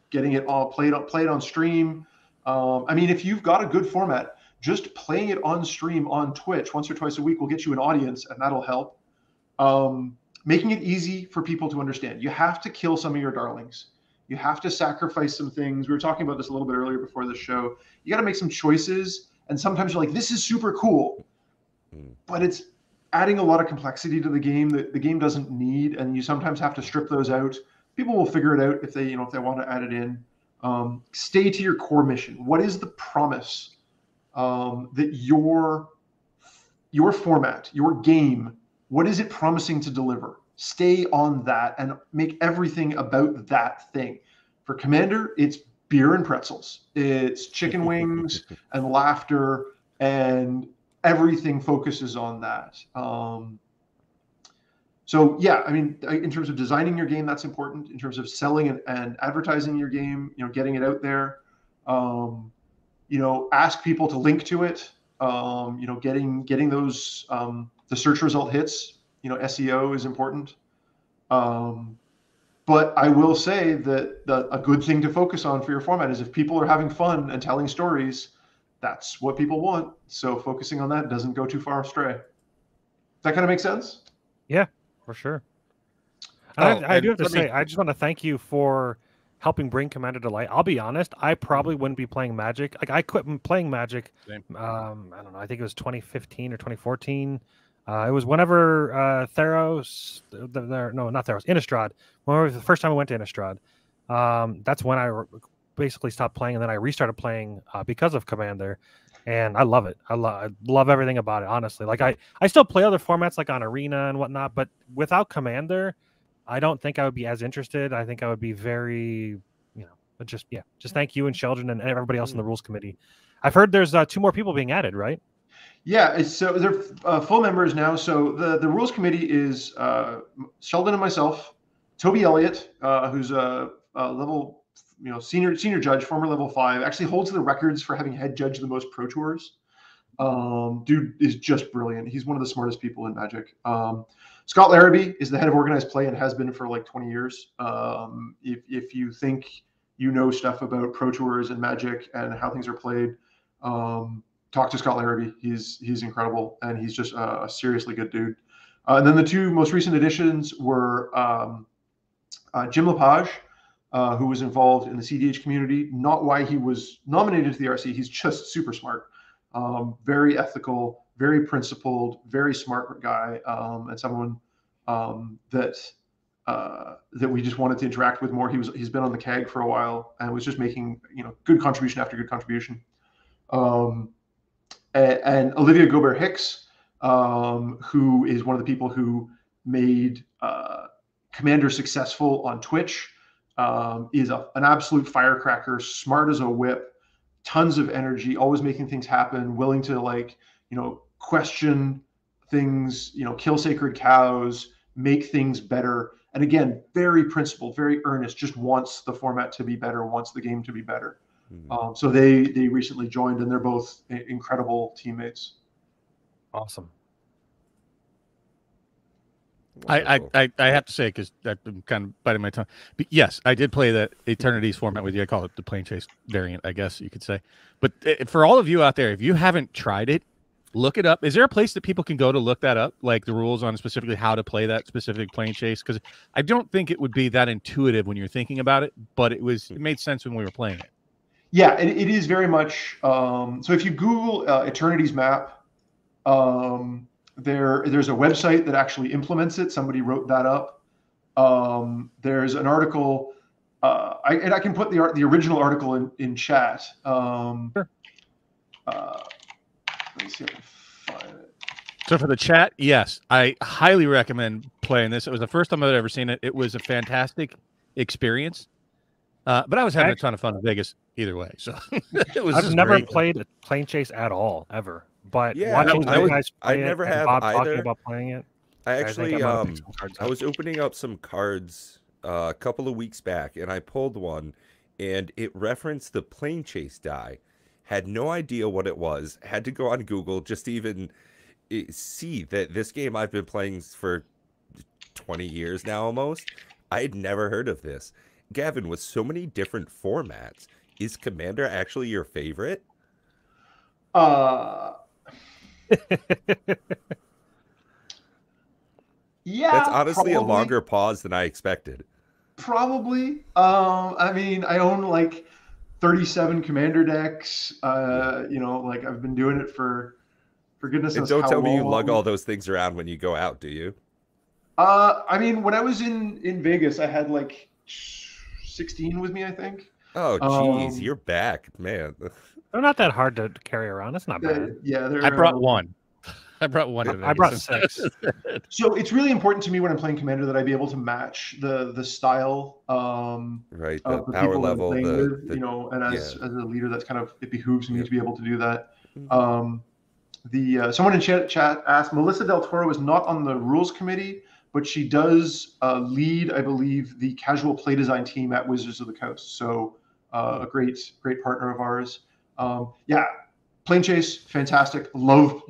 getting it all play it on stream. I mean, if you've got a good format, just playing it on stream on Twitch once or twice a week will get you an audience, and that'll help. Making it easy for people to understand. You have to kill some of your darlings. You have to sacrifice some things. We were talking about this a little bit earlier before the show. You got to make some choices. And sometimes you're like, this is super cool, but it's adding a lot of complexity to the game that the game doesn't need. And you sometimes have to strip those out. People will figure it out if they want to add it in. Stay to your core mission. What is the promise that your format, your game, what is it promising to deliver? Stay on that and make everything about that thing. For Commander, it's beer and pretzels. It's chicken wings and laughter, and everything focuses on that. So yeah, I mean, in terms of designing your game, that's important. In terms of selling and advertising your game, getting it out there. Ask people to link to it. Getting those the search result hits. SEO is important. But But I will say that a good thing to focus on for your format is if people are having fun and telling stories, that's what people want. So focusing on that doesn't go too far astray. Does that kind of make sense? Yeah, for sure. Oh, I do and have to say, I just want to thank you for helping bring Commander to light. I'll be honest, I probably wouldn't be playing Magic. Like I quit playing Magic. Same. I don't know. I think it was 2015 or 2014. It was whenever Theros, no, not Theros, Innistrad. Whenever the first time I went to Innistrad, that's when I basically stopped playing, and then I restarted playing because of Commander, and I love it. I love everything about it. Honestly, like I still play other formats like on Arena and whatnot, but without Commander, I don't think I would be as interested. I think I would be very, but just thank you and Sheldon and everybody else in the rules committee. I've heard there's 2 more people being added, right? Yeah, so they're full members now. So the rules committee is Sheldon and myself, Toby Elliott, who's a level senior judge, former level 5, actually holds the records for having head judged the most Pro Tours. Dude is just brilliant. He's one of the smartest people in Magic. Scott Larrabee is the head of organized play and has been for like 20 years. If you think you know stuff about Pro Tours and Magic and how things are played, talk to Scott Larrabee. He's incredible, and he's just a seriously good dude. And then the 2 most recent additions were Jim Lepage, who was involved in the CDH community. Not why he was nominated to the RC. He's just super smart, very ethical, very principled, very smart guy, and someone that we just wanted to interact with more. He's been on the CAG for a while and was just making good contribution after good contribution. And Olivia Gobert Hicks, who is one of the people who made Commander successful on Twitch, is an absolute firecracker, smart as a whip, tons of energy, always making things happen, willing to question things, kill sacred cows, make things better. And again, very principled, very earnest, just wants the format to be better, wants the game to be better. So they recently joined, and they're both incredible teammates. Awesome. I have to say, because I've been kind of biting my tongue. But yes, I did play the Eternities format with you. I call it the Plane Chase variant, I guess you could say. But for all of you out there, if you haven't tried it, look it up. Is there a place that people can go to look that up, like the rules on specifically how to play that specific Plane Chase? Because I don't think it would be that intuitive when you're thinking about it, but it made sense when we were playing it. Yeah, it is very much. So if you Google Eternities map, there's a website that actually implements it. Somebody wrote that up. There's an article. I can put the original article in chat. Sure. Let me see if I can find it. So for the chat, yes, I highly recommend playing this. It was the first time I'd ever seen it. It was a fantastic experience. But I was having a ton of fun in Vegas either way. So it was. I've never great. played a Plane Chase at all, ever. But Yeah, watching I you would- guys I play never it and have Bob either. talking about playing it, I think actually, I'm gonna pick some cards I up. was opening up some cards a couple of weeks back, and I pulled one, and it referenced the Plane Chase die. Had no idea what it was. Had to go on Google just to even see that this game I've been playing for 20 years now almost. I had never heard of this. Gavin, with so many different formats, is Commander actually your favorite? Yeah, That's honestly probably. a longer pause than I expected. Probably. I mean, I own like 37 Commander decks. I've been doing it for goodness And knows don't how tell me you long. lug all those things around when you go out, do you? I mean, when I was in Vegas, I had like 16 with me, I think. Oh, geez, Um, you're back, man. they're not that hard to carry around. It's not bad. Yeah, they're, I brought one. I brought one. I brought 6. So it's really important to me when I'm playing Commander that I be able to match the style Right, the of the power people that I'm level, playing with, the and as a leader, that's kind of, it behooves me Yep. to be able to do that. Mhm. Someone in chat asked, Melissa Del Toro is not on the rules committee, but she does lead, I believe, the casual play design team at Wizards of the Coast. So a great partner of ours. Plane Chase, fantastic. Love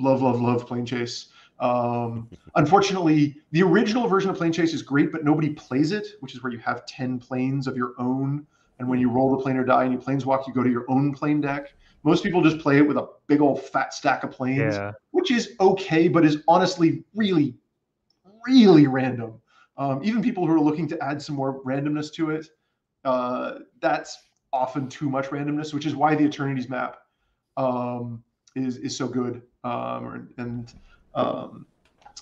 Plane Chase. Unfortunately, the original version of Plane Chase is great, but nobody plays it, which is where you have 10 planes of your own. And when you roll the plane or die and you planeswalk, you go to your own plane deck. Most people just play it with a big old fat stack of planes, which is okay, but is honestly really, really random. Even people who are looking to add some more randomness to it, that's often too much randomness, which is why the Eternities map is so good.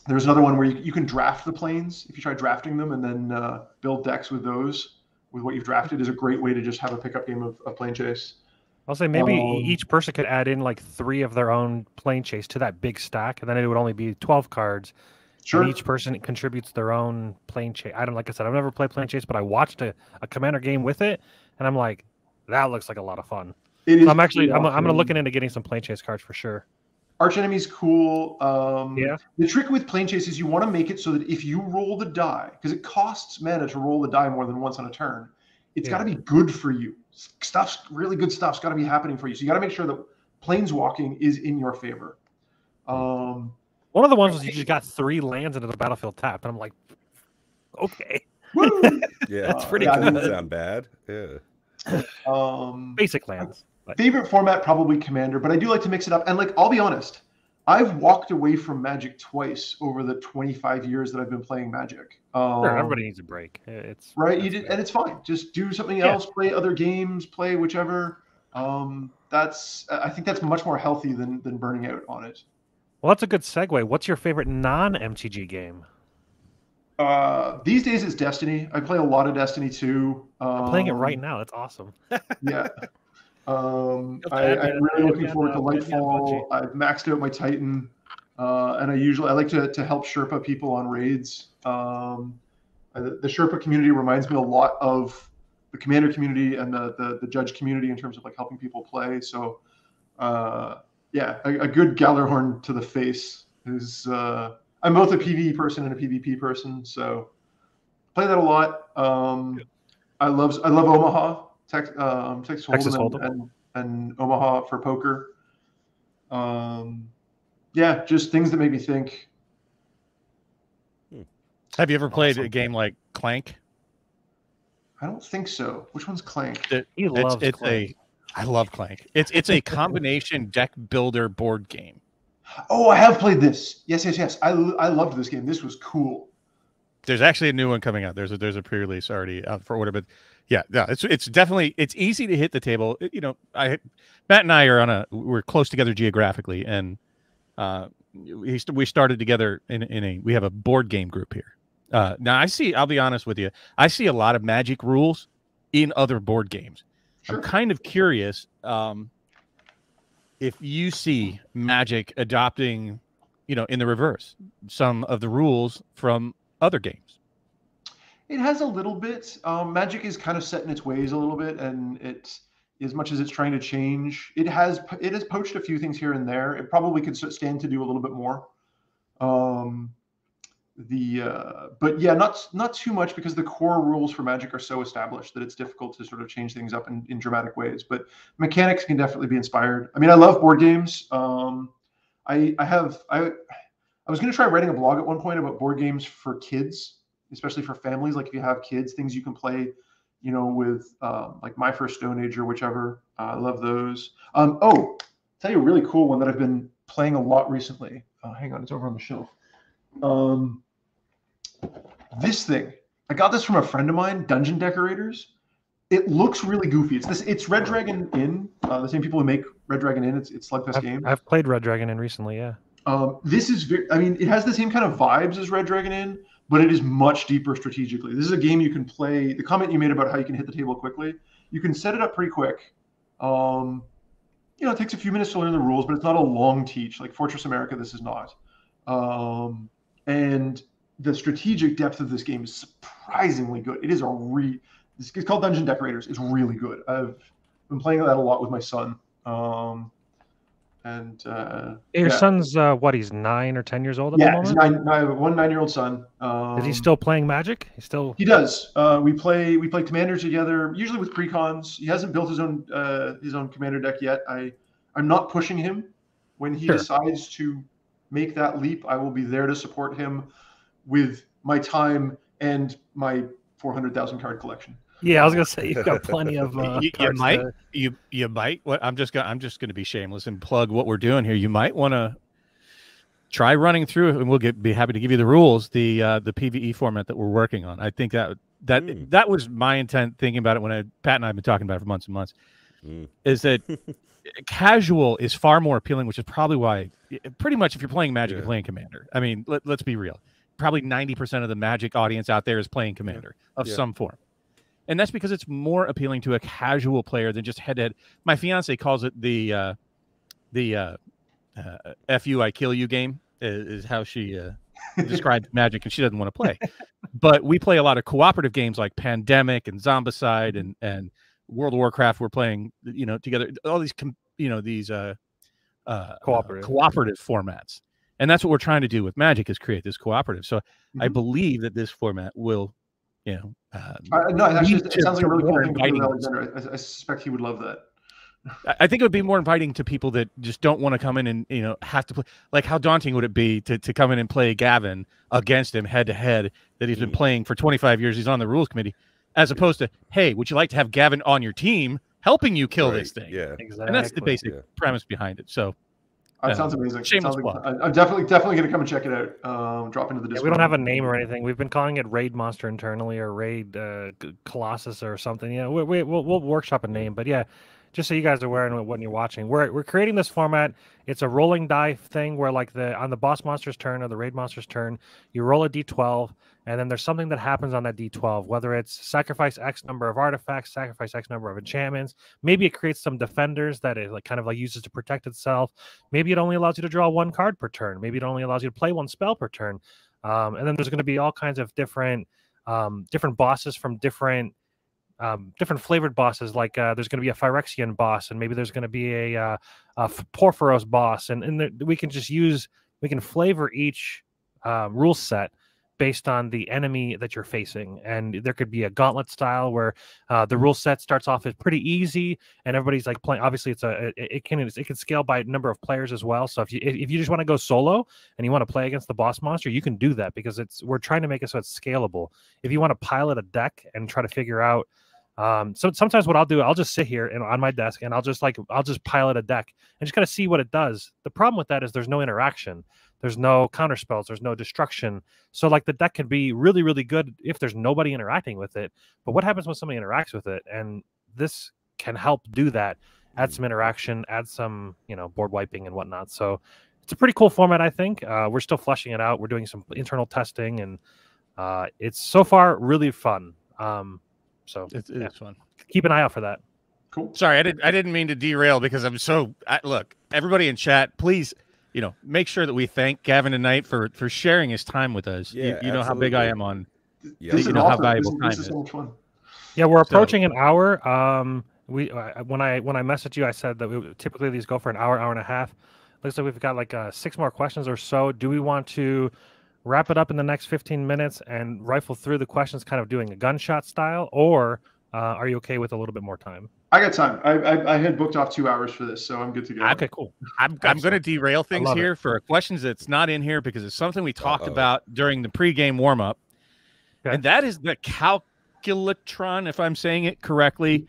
There's another one where you can draft the planes if you try drafting them and then build decks with those. With what you've drafted is a great way to just have a pickup game of Plane Chase. I'll say maybe each person could add in like 3 of their own Plane Chase to that big stack, and then it would only be 12 cards. Sure. And each person contributes their own Plane Chase. Like I said, I've never played Plane Chase, but I watched a Commander game with it, and I'm like, that looks like a lot of fun. So I'm going to look into getting some Plane Chase cards for sure. Archenemy's cool. The trick with Plane Chase is you want to make it so that if you roll the die, because it costs mana to roll the die more than once on a turn, it's got to be good for you. Really good stuff's got to be happening for you. So you got to make sure that planeswalking is in your favor. One of the ones was you just got 3 lands into the battlefield tapped, and I'm like, okay. Yeah, it's pretty cool. Doesn't sound bad. Yeah. Basic lands. Favorite format, probably Commander, but I do like to mix it up. And like, I'll be honest, I've walked away from Magic twice over the 25 years that I've been playing Magic. Sure, everybody needs a break. It's right, and it's fine. Just do something else, play other games, play whichever. I think that's much more healthy than burning out on it. Well, that's a good segue. What's your favorite non-MTG game? These days it's Destiny. I play a lot of Destiny 2. I'm playing it right now. That's awesome. Yeah. I'm really looking forward to Lightfall. I've maxed out my Titan, and I like to help Sherpa people on raids. The Sherpa community reminds me a lot of the Commander community and the Judge community in terms of like helping people play. So, a good Gallarhorn to the face is. I'm both a PvE person and a PvP person, so play that a lot. I love Omaha. Texas Hold'em and Omaha for poker. Just things that make me think. Have you ever played a game like Clank? I don't think so. Which one's Clank? Clank. I love Clank. It's a combination deck builder board game. Oh, I have played this. Yes. I loved this game. This was cool. There's actually a new one coming out. There's a pre-release already out for order, but it's definitely easy to hit the table. Matt and I we're close together geographically, and we started together we have a board game group here. Now I'll be honest with you, I see a lot of Magic rules in other board games. Sure. I'm kind of curious if you see Magic adopting, in the reverse, some of the rules from other games. It has a little bit. Magic is kind of set in its ways a little bit, and as much as it's trying to change, it has poached a few things here and there. It probably could stand to do a little bit more. But yeah, not too much, because the core rules for Magic are so established that it's difficult to sort of change things up in dramatic ways. But mechanics can definitely be inspired. I mean, I love board games. I was going to try writing a blog at one point about board games for kids, especially for families. Like if you have kids, things you can play, with like My First Stone Age or whichever. I love those. I'll tell you a really cool one that I've been playing a lot recently. Hang on, it's over on the shelf. This thing, I got this from a friend of mine, Dungeon Decorators. It looks really goofy. It's Red Dragon Inn, the same people who make Red Dragon Inn. It's Slugfest game. I've played Red Dragon Inn recently, yeah. This is it has the same kind of vibes as Red Dragon Inn, but it is much deeper strategically. This is a game you can play. The comment you made about how you can hit the table quickly, you can set it up pretty quick. It takes a few minutes to learn the rules, but it's not a long teach. Like Fortress America, this is not. And the strategic depth of this game is surprisingly good. It is it's called Dungeon Decorators. It's really good. I've been playing that a lot with my son. Your son's he's 9 or 10 years old at the moment? I have one 9-year-old son. Is he still playing Magic? He does. We play Commander together, usually with precons. He hasn't built his own Commander deck yet. I'm not pushing him when he decides to make that leap, I will be there to support him with my time and my 400,000 card collection. Yeah, I was gonna say you've got plenty of you cards might to... you might. What I'm just gonna be shameless and plug what we're doing here. You might want to try running through it, and we'll be happy to give you the rules. The PvE format that we're working on. I think that was my intent thinking about it when Pat and I have been talking about it for months and months. Is that casual is far more appealing, which is probably why pretty much if you're playing Magic, you're playing Commander. I mean, let's be real. Probably 90% of the Magic audience out there is playing Commander of some form. And that's because it's more appealing to a casual player than just head-to-head. My fiance calls it the F you, I kill you game is how she describes Magic, and she doesn't want to play. But we play a lot of cooperative games like Pandemic and Zombicide and World of Warcraft. We're playing, together. All these, cooperative formats. And that's what we're trying to do with Magic is create this cooperative. So I believe that this format will, no, it sounds like a really cool thing to do, Alexander. I suspect he would love that. I think it would be more inviting to people that just don't want to come in and have to play. Like, how daunting would it be to come in and play Gavin against him head to head that he's been playing for 25 years? He's on the rules committee, as opposed to, hey, would you like to have Gavin on your team helping you kill this thing? Yeah, exactly. And that's the basic premise behind it. So that sounds amazing. Plug. I'm definitely going to come and check it out. Drop into the Discord. We don't have a name or anything. We've been calling it Raid Monster internally, or Raid Colossus or something. Yeah, we'll workshop a name, but yeah. Just so you guys are aware when you're watching, we're creating this format. It's a rolling die thing where, like, on the boss monster's turn or the raid monster's turn, you roll a d12, and then there's something that happens on that d12, whether it's sacrifice X number of artifacts, sacrifice X number of enchantments. Maybe it creates some defenders that it kind of uses to protect itself. Maybe it only allows you to draw one card per turn. Maybe it only allows you to play one spell per turn. And then there's going to be all kinds of different bosses from different flavored bosses. Like there's going to be a Phyrexian boss, and maybe there's going to be a Porphyros boss, and we can flavor each rule set based on the enemy that you're facing. And there could be a gauntlet style where the rule set starts off as pretty easy, and everybody's like playing. Obviously, it can scale by number of players as well. So if you just want to go solo and you want to play against the boss monster, you can do that, because we're trying to make it so it's scalable. If you want to pilot a deck and try to figure out, so sometimes what I'll do, I'll just sit here on my desk and I'll just pilot a deck and just kind of see what it does. The problem with that is there's no interaction. There's no counter spells. There's no destruction. So like the deck can be really, really good if there's nobody interacting with it. But what happens when somebody interacts with it? And this can help do that. Add some interaction, add some, board wiping and whatnot. So it's a pretty cool format, I think. We're still fleshing it out. We're doing some internal testing, and it's so far really fun. So it's fun. Keep an eye out for that. Cool. Sorry, I didn't mean to derail, because I'm look, everybody in chat, please, make sure that we thank Gavin tonight for sharing his time with us. Yeah, you know how big I am on. Yeah. This is how awesome. valuable This time is so much fun. Yeah, we're approaching an hour. When I messaged you, I said that typically these go for an hour and a half. Looks like we've got like 6 more questions or so. Do we want to wrap it up in the next 15 minutes and rifle through the questions, kind of doing a gunshot style, or are you okay with a little bit more time? I got time. I had booked off 2 hours for this, so I'm good to go. Okay, cool. I'm going to derail things here for questions that's not in here, because it's something we talked about during the pregame warm-up, and that is the calculatron, if I'm saying it correctly.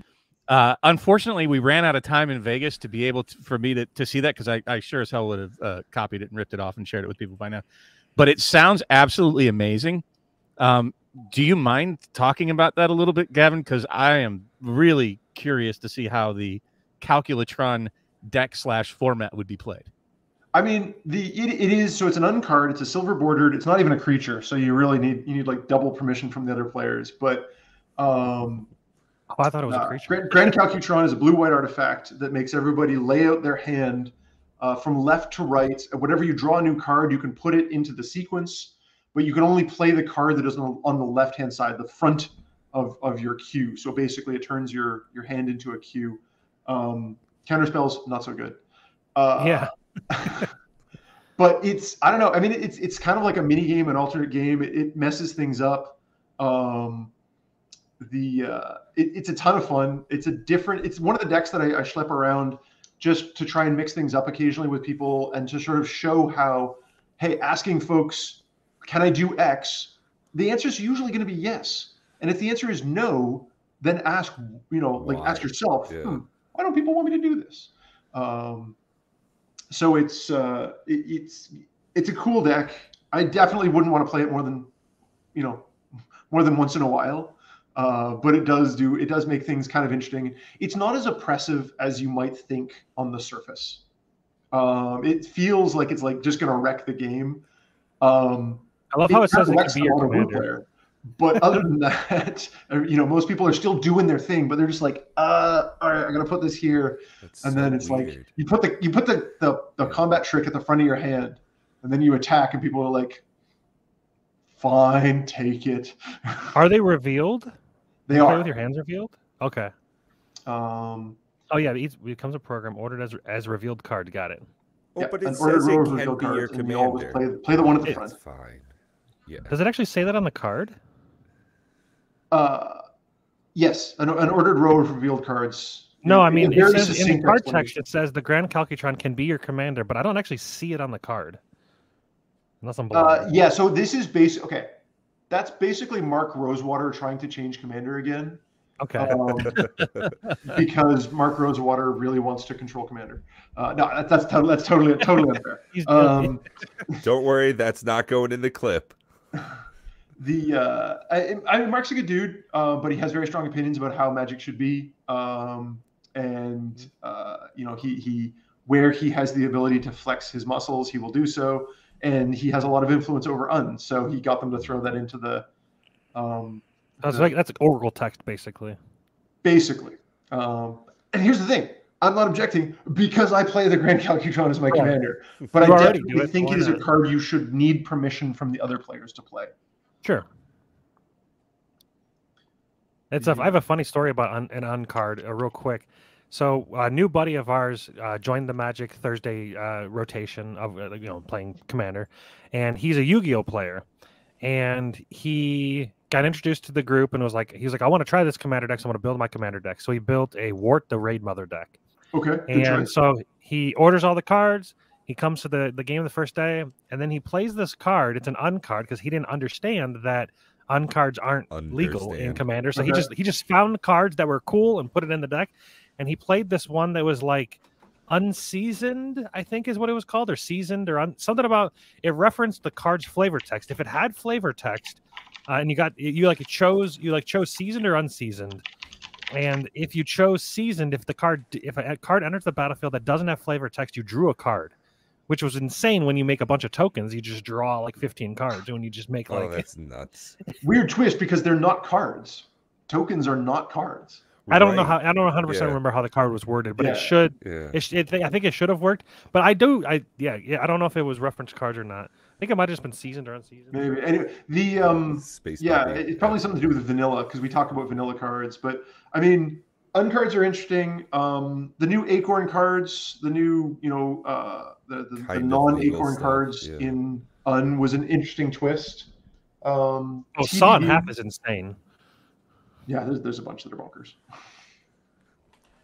Unfortunately, we ran out of time in Vegas to be able for me to see that, because I sure as hell would have copied it and ripped it off and shared it with people by now. But it sounds absolutely amazing. Do you mind talking about that a little bit, Gavin? Because I am really curious to see how the Calculatron deck / format would be played. I mean, it is, so it's an uncard. It's a silver bordered. It's not even a creature, so you really need like double permission from the other players. But I thought it was a creature. Grand Calcutron is a blue-white artifact that makes everybody lay out their hand from left to right. Whatever you draw a new card, you can put it into the sequence, but you can only play the card that is on the left-hand side, the front of your queue. So basically, it turns your hand into a queue. Counter spells, not so good. Yeah. But I don't know. I mean, it's kind of like a mini game, an alternate game. It messes things up. It's a ton of fun. It's one of the decks that I schlep around just to try and mix things up occasionally with people, and to sort of show how hey, asking folks, can I do X? The answer is usually going to be yes. And if the answer is no, then ask, like ask Why? yourself, Yeah. why don't people want me to do this? So it's a cool deck. I definitely wouldn't want to play it more than once in a while. But it does make things kind of interesting. It's not as oppressive as you might think on the surface. It feels like it's like just going to wreck the game. I love how it says it can be your on a blue commander. player. But other than that, most people are still doing their thing, but they're just like, all right, I'm gonna put this here, That's and so then it's weird. like you put the combat trick at the front of your hand, and then you attack, and people are like, fine, take it. Are they revealed? They You play are. with your hands revealed? Okay. Um, Oh yeah, it becomes a program ordered as a revealed card. Got it. Oh, but it an ordered says it row of can revealed be your cards, and you always commander. play the one at the front. That's fine. Yeah. Does it actually say that on the card? Yes, an ordered row of revealed cards. No, I mean, it very says in the succinct card explanation. text, it says the Grand Calcutron can be your commander, but I don't actually see it on the card. Unless I'm blind. Yeah, so this is okay. That's basically Mark Rosewater trying to change commander again. Okay. Because Mark Rosewater really wants to control commander. No, that's totally unfair. Don't worry, that's not going in the clip. I mean, Mark's a good dude, but he has very strong opinions about how Magic should be. He where he has the ability to flex his muscles, he will do so, and he has a lot of influence over UN. So he got them to throw that into the. That's Oracle text, basically. Basically, and here's the thing: I'm not objecting because I play the Grand Calcutron as my commander, but I definitely think it is a card you should need permission from the other players to play. Sure. I have a funny story about an UN card, real quick. So a new buddy of ours joined the Magic Thursday rotation of playing Commander, and he's a Yu-Gi-Oh player, and he got introduced to the group and he's like, I want to try this Commander deck, so I want to build my Commander deck. So he built a Wart the Raid Mother deck. Okay. And so he orders all the cards. He comes to the game the first day, and then he plays this card. It's an UN card because he didn't understand that UN cards aren't legal in Commander. So he just found cards that were cool and put it in the deck. And he played this one that was like unseasoned, I think is what it was called, or seasoned, or something about it referenced the card's flavor text. If it had flavor text, and you chose seasoned or unseasoned, and if you chose seasoned, if a card enters the battlefield that doesn't have flavor text, you drew a card, which was insane. When you make a bunch of tokens, you just draw like 15 cards, and you just make that's nuts. Weird twist because they're not cards. Tokens are not cards. I don't know 100% remember how the card was worded, but it should. Yeah. I think it should have worked, but I don't know if it was reference cards or not. I think it might have just been seasoned or unseasoned. Maybe. Anyway, it's probably something to do with vanilla because we talked about vanilla cards. But I mean, UN cards are interesting. The new Acorn cards, the new the non-Acorn cards in UN was an interesting twist. Saw and Half is insane. Yeah, there's a bunch that are bonkers.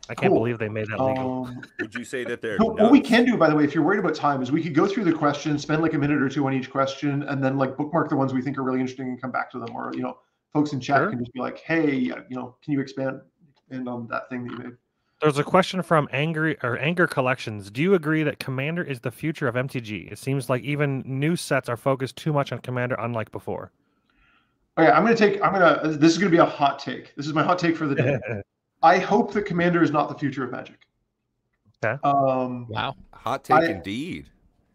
I can't believe they made that legal. Would you say that they're what we can do, by the way, if you're worried about time, is we could go through the questions, spend like a minute or two on each question, and then like bookmark the ones we think are really interesting and come back to them. Or folks in chat can just be like, hey, can you expand on that thing that you made? There's a question from Anger Collections. Do you agree that Commander is the future of MTG? It seems like even new sets are focused too much on Commander, unlike before. Okay, this is gonna be a hot take. This is my hot take for the day. I hope that Commander is not the future of Magic. Okay. Wow. Hot take indeed.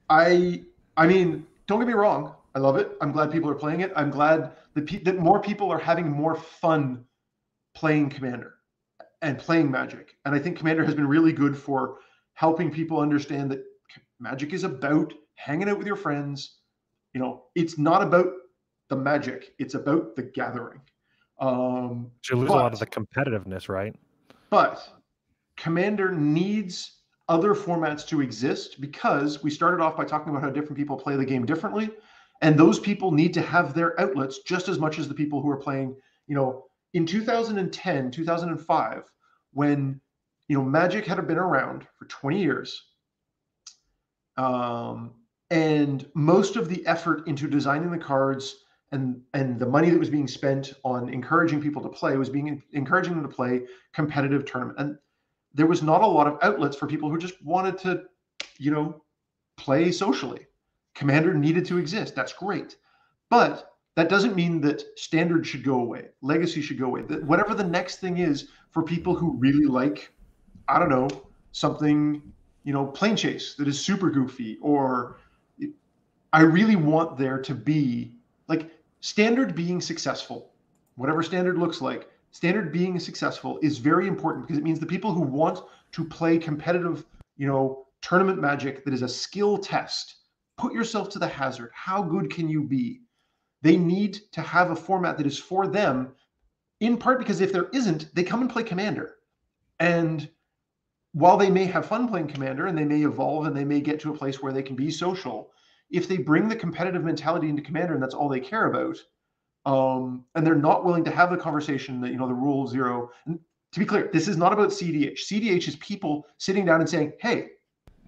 I mean, don't get me wrong. I love it. I'm glad people are playing it. I'm glad that more people are having more fun playing Commander and playing Magic. And I think Commander has been really good for helping people understand that Magic is about hanging out with your friends. It's not about the magic, it's about the gathering. You lose a lot of the competitiveness, right? But Commander needs other formats to exist because we started off by talking about how different people play the game differently, and those people need to have their outlets just as much as the people who are playing. In 2010, 2005, when Magic had been around for 20 years, And most of the effort into designing the cards and the money that was being spent on encouraging people to play was encouraging them to play competitive tournament. And there was not a lot of outlets for people who just wanted to, play socially. Commander needed to exist. That's great. But that doesn't mean that standard should go away. Legacy should go away. Whatever the next thing is for people who really like, I don't know, something, plane chase that is super goofy, or I really want there to be like standard being successful, whatever standard looks like. Standard being successful is very important because it means the people who want to play competitive, tournament Magic that is a skill test. Put yourself to the hazard. How good can you be? They need to have a format that is for them, in part because if there isn't, they come and play Commander. And while they may have fun playing Commander and they may evolve and they may get to a place where they can be social, if they bring the competitive mentality into Commander and that's all they care about, and they're not willing to have the conversation that, the rule of zero. And to be clear, this is not about CDH. CDH is people sitting down and saying, hey,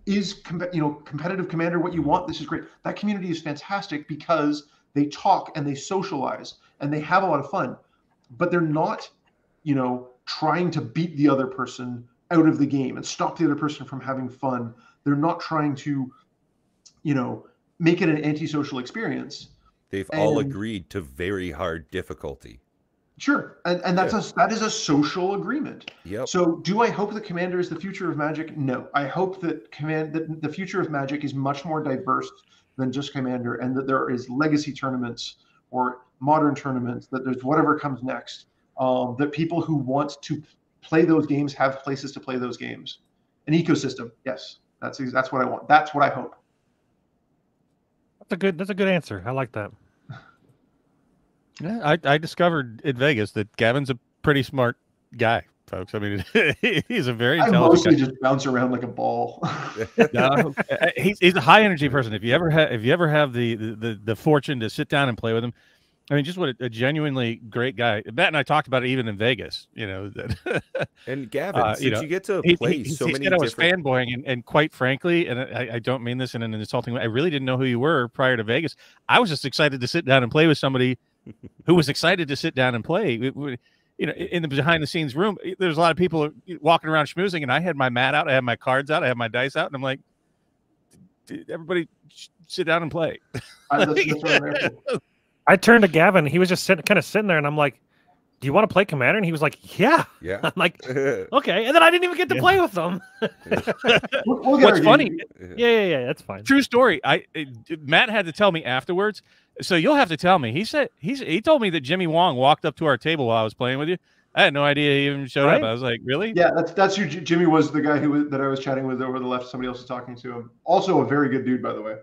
is competitive Commander what you want? This is great. That community is fantastic because they talk and they socialize and they have a lot of fun, but they're not, trying to beat the other person out of the game and stop the other person from having fun. They're not trying to, make it an antisocial experience. They've all agreed to very hard difficulty. Sure, and that is a social agreement. Yep. So, do I hope that Commander is the future of Magic? No, I hope that the future of Magic is much more diverse than just Commander, and that there is legacy tournaments or modern tournaments. That there's whatever comes next. That people who want to play those games have places to play those games. An ecosystem. Yes, that's what I want. That's what I hope. That's a good answer. I like that. Yeah, I discovered in Vegas that Gavin's a pretty smart guy, folks. I mean, he's a very intelligent I mostly guy. just bounce around like a ball. No, he's a high energy person. If you ever have the fortune to sit down and play with him, I mean, just what a genuinely great guy. Matt and I talked about it even in Vegas. And Gavin, since you get to play so many I was fanboying, and quite frankly, and I don't mean this in an insulting way, I really didn't know who you were prior to Vegas. I was just excited to sit down and play with somebody who was excited to sit down and play. In the behind the scenes room, there's a lot of people walking around schmoozing, and I had my mat out, I had my cards out, I had my dice out, and I'm like, everybody sit down and play. I turned to Gavin. He was just kind of sitting there, and I'm like, "Do you want to play Commander?" And he was like, "Yeah." I'm like, "Okay." And then I didn't even get to play with them. What's funny? Yeah. That's fine. True story. Matt had to tell me afterwards. So you'll have to tell me. He said he told me that Jimmy Wong walked up to our table while I was playing with you. I had no idea he even showed up. I was like, really? Yeah, that's who Jimmy was. The guy that I was chatting with over the left. Somebody else was talking to him. Also a very good dude, by the way.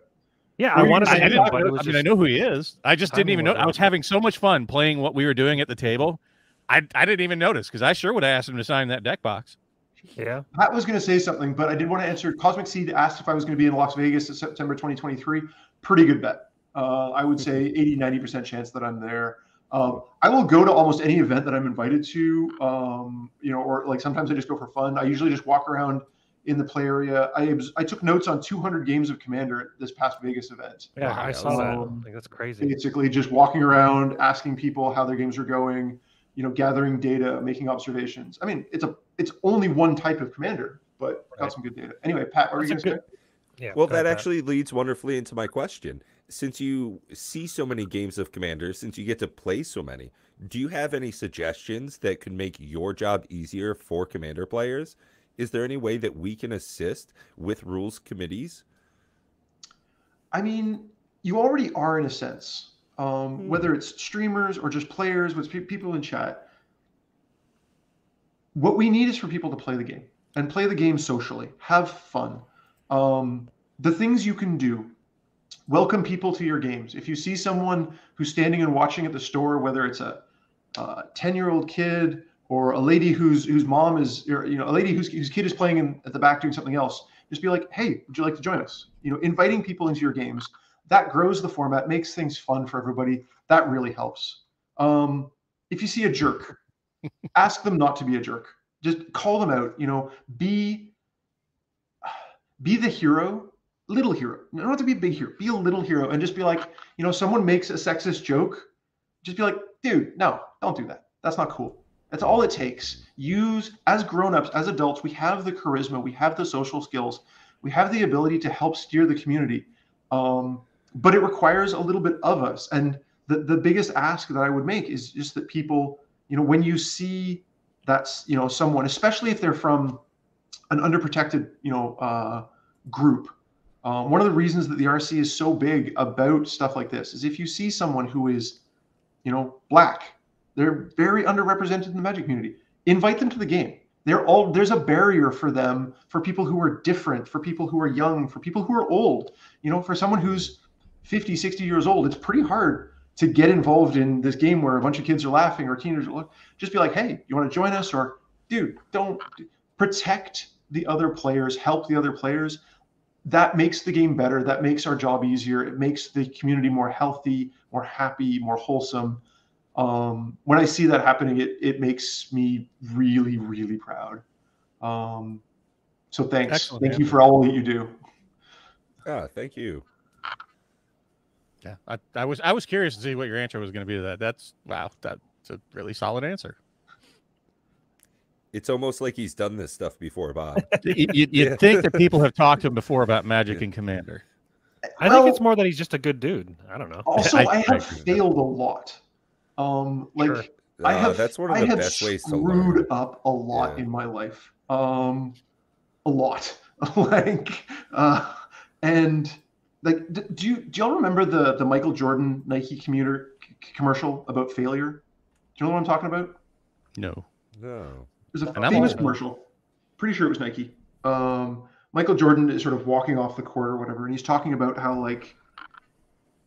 Yeah, I wanted to. I know who he is. I just didn't even know. I was having so much fun playing what we were doing at the table. I didn't even notice because I sure would have asked him to sign that deck box. Yeah. Pat was going to say something, but I did want to answer. Cosmic Seed asked if I was going to be in Las Vegas in September 2023. Pretty good bet. I would say 80-90% chance that I'm there. I will go to almost any event that I'm invited to, or like sometimes I just go for fun. I usually just walk around in the play area. I took notes on 200 games of Commander at this past Vegas event. Yeah, I saw that. Like, that's crazy. Basically just walking around, asking people how their games are going, gathering data, making observations. I mean, it's only one type of Commander, but got some good data. Anyway, Pat, what were you going to say? Yeah, well, that actually leads wonderfully into my question. Since you see so many games of Commander, since you get to play so many, do you have any suggestions that could make your job easier for Commander players? Is there any way that we can assist with rules committees? I mean, you already are in a sense, whether it's streamers or just players with people in chat. What we need is for people to play the game and play the game socially, have fun. The things you can do. Welcome people to your games. If you see someone who's standing and watching at the store, whether it's a 10-year-old kid or a lady whose mom is, a lady whose kid is playing at the back doing something else, just be like, hey, would you like to join us? Inviting people into your games, that grows the format, makes things fun for everybody. That really helps. If you see a jerk, ask them not to be a jerk. Just call them out. Be the hero little hero. You don't have to be a big hero. Be a little hero and just be like, someone makes a sexist joke, just be like, dude, no, don't do that. That's not cool. That's all it takes. As grown-ups, as adults, we have the charisma, we have the social skills, we have the ability to help steer the community. But it requires a little bit of us. And the biggest ask that I would make is just that people, when you see that's, someone, especially if they're from an underprotected, group. One of the reasons that the RC is so big about stuff like this is if you see someone who is, Black, they're very underrepresented in the Magic community, invite them to the game. There's a barrier for them, for people who are different, for people who are young, for people who are old. For someone who's 50, 60 years old, it's pretty hard to get involved in this game where a bunch of kids are laughing or teenagers are just be like, hey, you want to join us? Or dude, don't protect the other players, help the other players. That makes the game better. That makes our job easier. It makes the community more healthy, more happy, more wholesome. When I see that happening, it makes me really, really proud. So thanks. Excellent Thank answer. you for all that you do. Thank you. Yeah, I was curious to see what your answer was going to be to that. That's a really solid answer. It's almost like he's done this stuff before, Bob. You'd think that people have talked to him before about Magic and Commander. I think it's more that he's just a good dude. I don't know. Also, I have failed a lot. Sure. That's one of the best ways to learn. Screwed up a lot in my life. A lot. And like, do y'all remember the Michael Jordan Nike commercial about failure? Do you know what I'm talking about? No. There's a famous commercial. Pretty sure it was Nike. Michael Jordan is sort of walking off the court or whatever, and he's talking about how like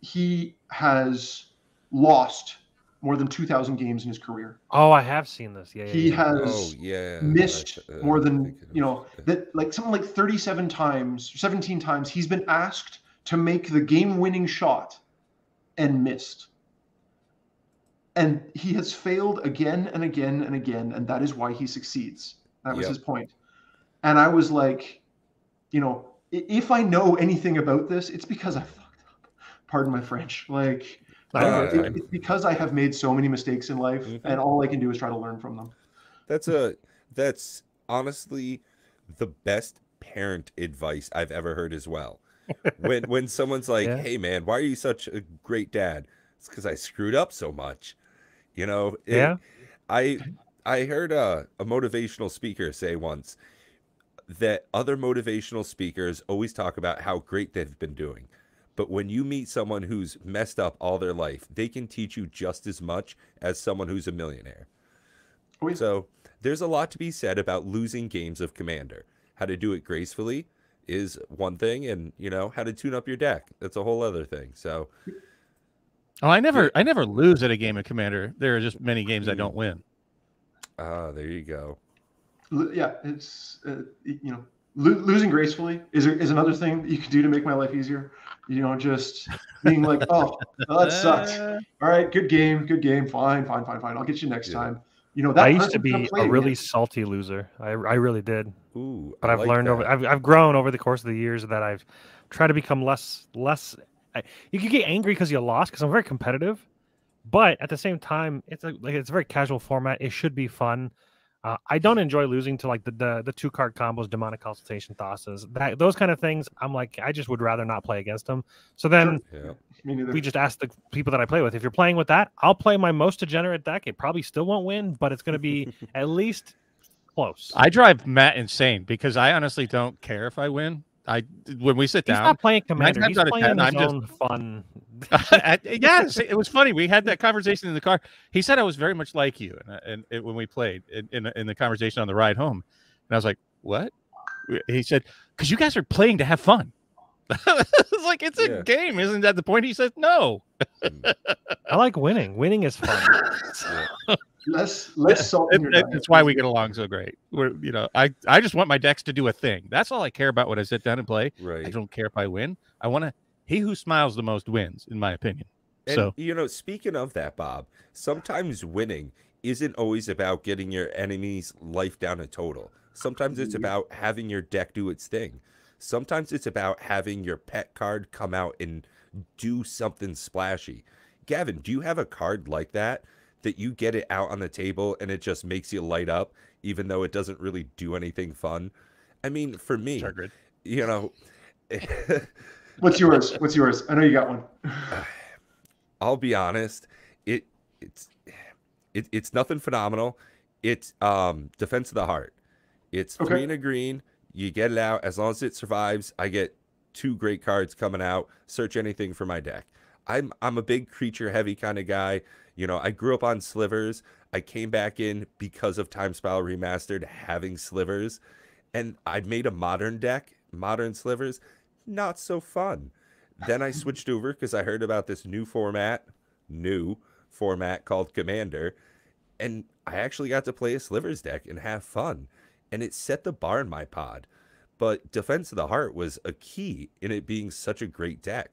he has lost more than 2,000 games in his career. Oh, I have seen this. Yeah. He has missed more than, that like something like 37 times, 17 times he's been asked to make the game-winning shot and missed. And he has failed again and again and again, and that is why he succeeds. That was his point. And I was like, if I know anything about this, it's because I fucked up. Pardon my French. Like, it's because I have made so many mistakes in life, and all I can do is try to learn from them. That's honestly the best parent advice I've ever heard as well. When someone's like, hey man, why are you such a great dad? It's because I screwed up so much. I heard a motivational speaker say once that other motivational speakers always talk about how great they've been doing. But when you meet someone who's messed up all their life, they can teach you just as much as someone who's a millionaire. So there's a lot to be said about losing games of Commander. How to do it gracefully is one thing, and how to tune up your deck, that's a whole other thing. So I never lose at a game of Commander. There are just many games I don't win. There you go. Yeah, it's losing gracefully is another thing that you can do to make my life easier. Just being like, oh, that sucked. All right, good game. Fine. I'll get you next time. That I used to be a really salty loser. I really did. Ooh, but I've learned I've grown over the course of the years that I've tried to become less. You can get angry because you lost, because I'm very competitive, but at the same time, it's a very casual format. It should be fun. I don't enjoy losing to like the 2-card combos, demonic consultation, Thassa's, those kind of things. I'm like, I just would rather not play against them. So then we just ask the people that I play with, if you're playing with that, I'll play my most degenerate deck. It probably still won't win, but it's going to be at least close. I drive Matt insane because I honestly don't care if I win. When we sit down, he's not playing Commander. He's playing his own fun. Yes, it was funny. We had that conversation in the car. He said I was very much like you, and when we played in the conversation on the ride home, and I was like, "What?" He said, "Because you guys are playing to have fun." It's like, it's a game, isn't that the point? He says, "No." I like winning. Winning is fun. Less salt in your diet. That's why we get along so great. I just want my decks to do a thing. That's all I care about when I sit down and play. Right. I don't care if I win. I want to. He who smiles the most wins, in my opinion. And, speaking of that, Bob, sometimes winning isn't always about getting your enemy's life down a total. Sometimes it's about having your deck do its thing. Sometimes it's about having your pet card come out and do something splashy. Gavin, do you have a card like that you get it out on the table and it just makes you light up, even though it doesn't really do anything fun? I mean, for me, Chagrin. you know, What's yours? What's yours? I know you got one. I'll be honest, it's nothing phenomenal. It's Defense of the Heart. It's Okay. 3 and a green. You get it out. As long as it survives, I get 2 great cards coming out. Search anything for my deck. I'm a big creature heavy kind of guy. You know, I grew up on slivers. I came back in because of Time Spiral Remastered having slivers, and I made a modern deck, modern slivers, not so fun. Then I switched over because I heard about this new format called Commander, and I actually got to play a slivers deck and have fun, and it set the bar in my pod. But Defense of the Heart was a key in it being such a great deck.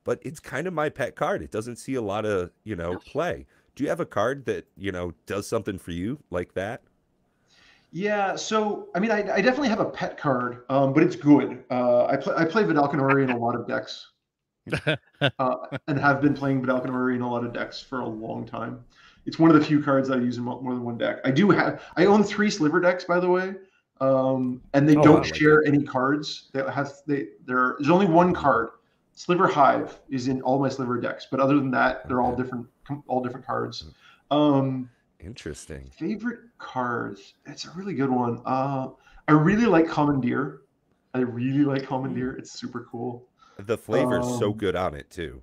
But it's kind of my pet card. It doesn't see a lot of, play. Do you have a card that, does something for you like that? Yeah, so I mean, I definitely have a pet card, but it's good. I play Vidalcanori in a lot of decks, and have been playing Vidalcanori in a lot of decks for a long time. It's one of the few cards I use in more than one deck. I own 3 sliver decks, by the way, and they don't share any cards. There's only one card. Sliver Hive is in all my sliver decks, but other than that, they're all different cards. Interesting. Favorite cards? It's a really good one. I really like Commandeer. It's super cool. The flavor's so good on it too.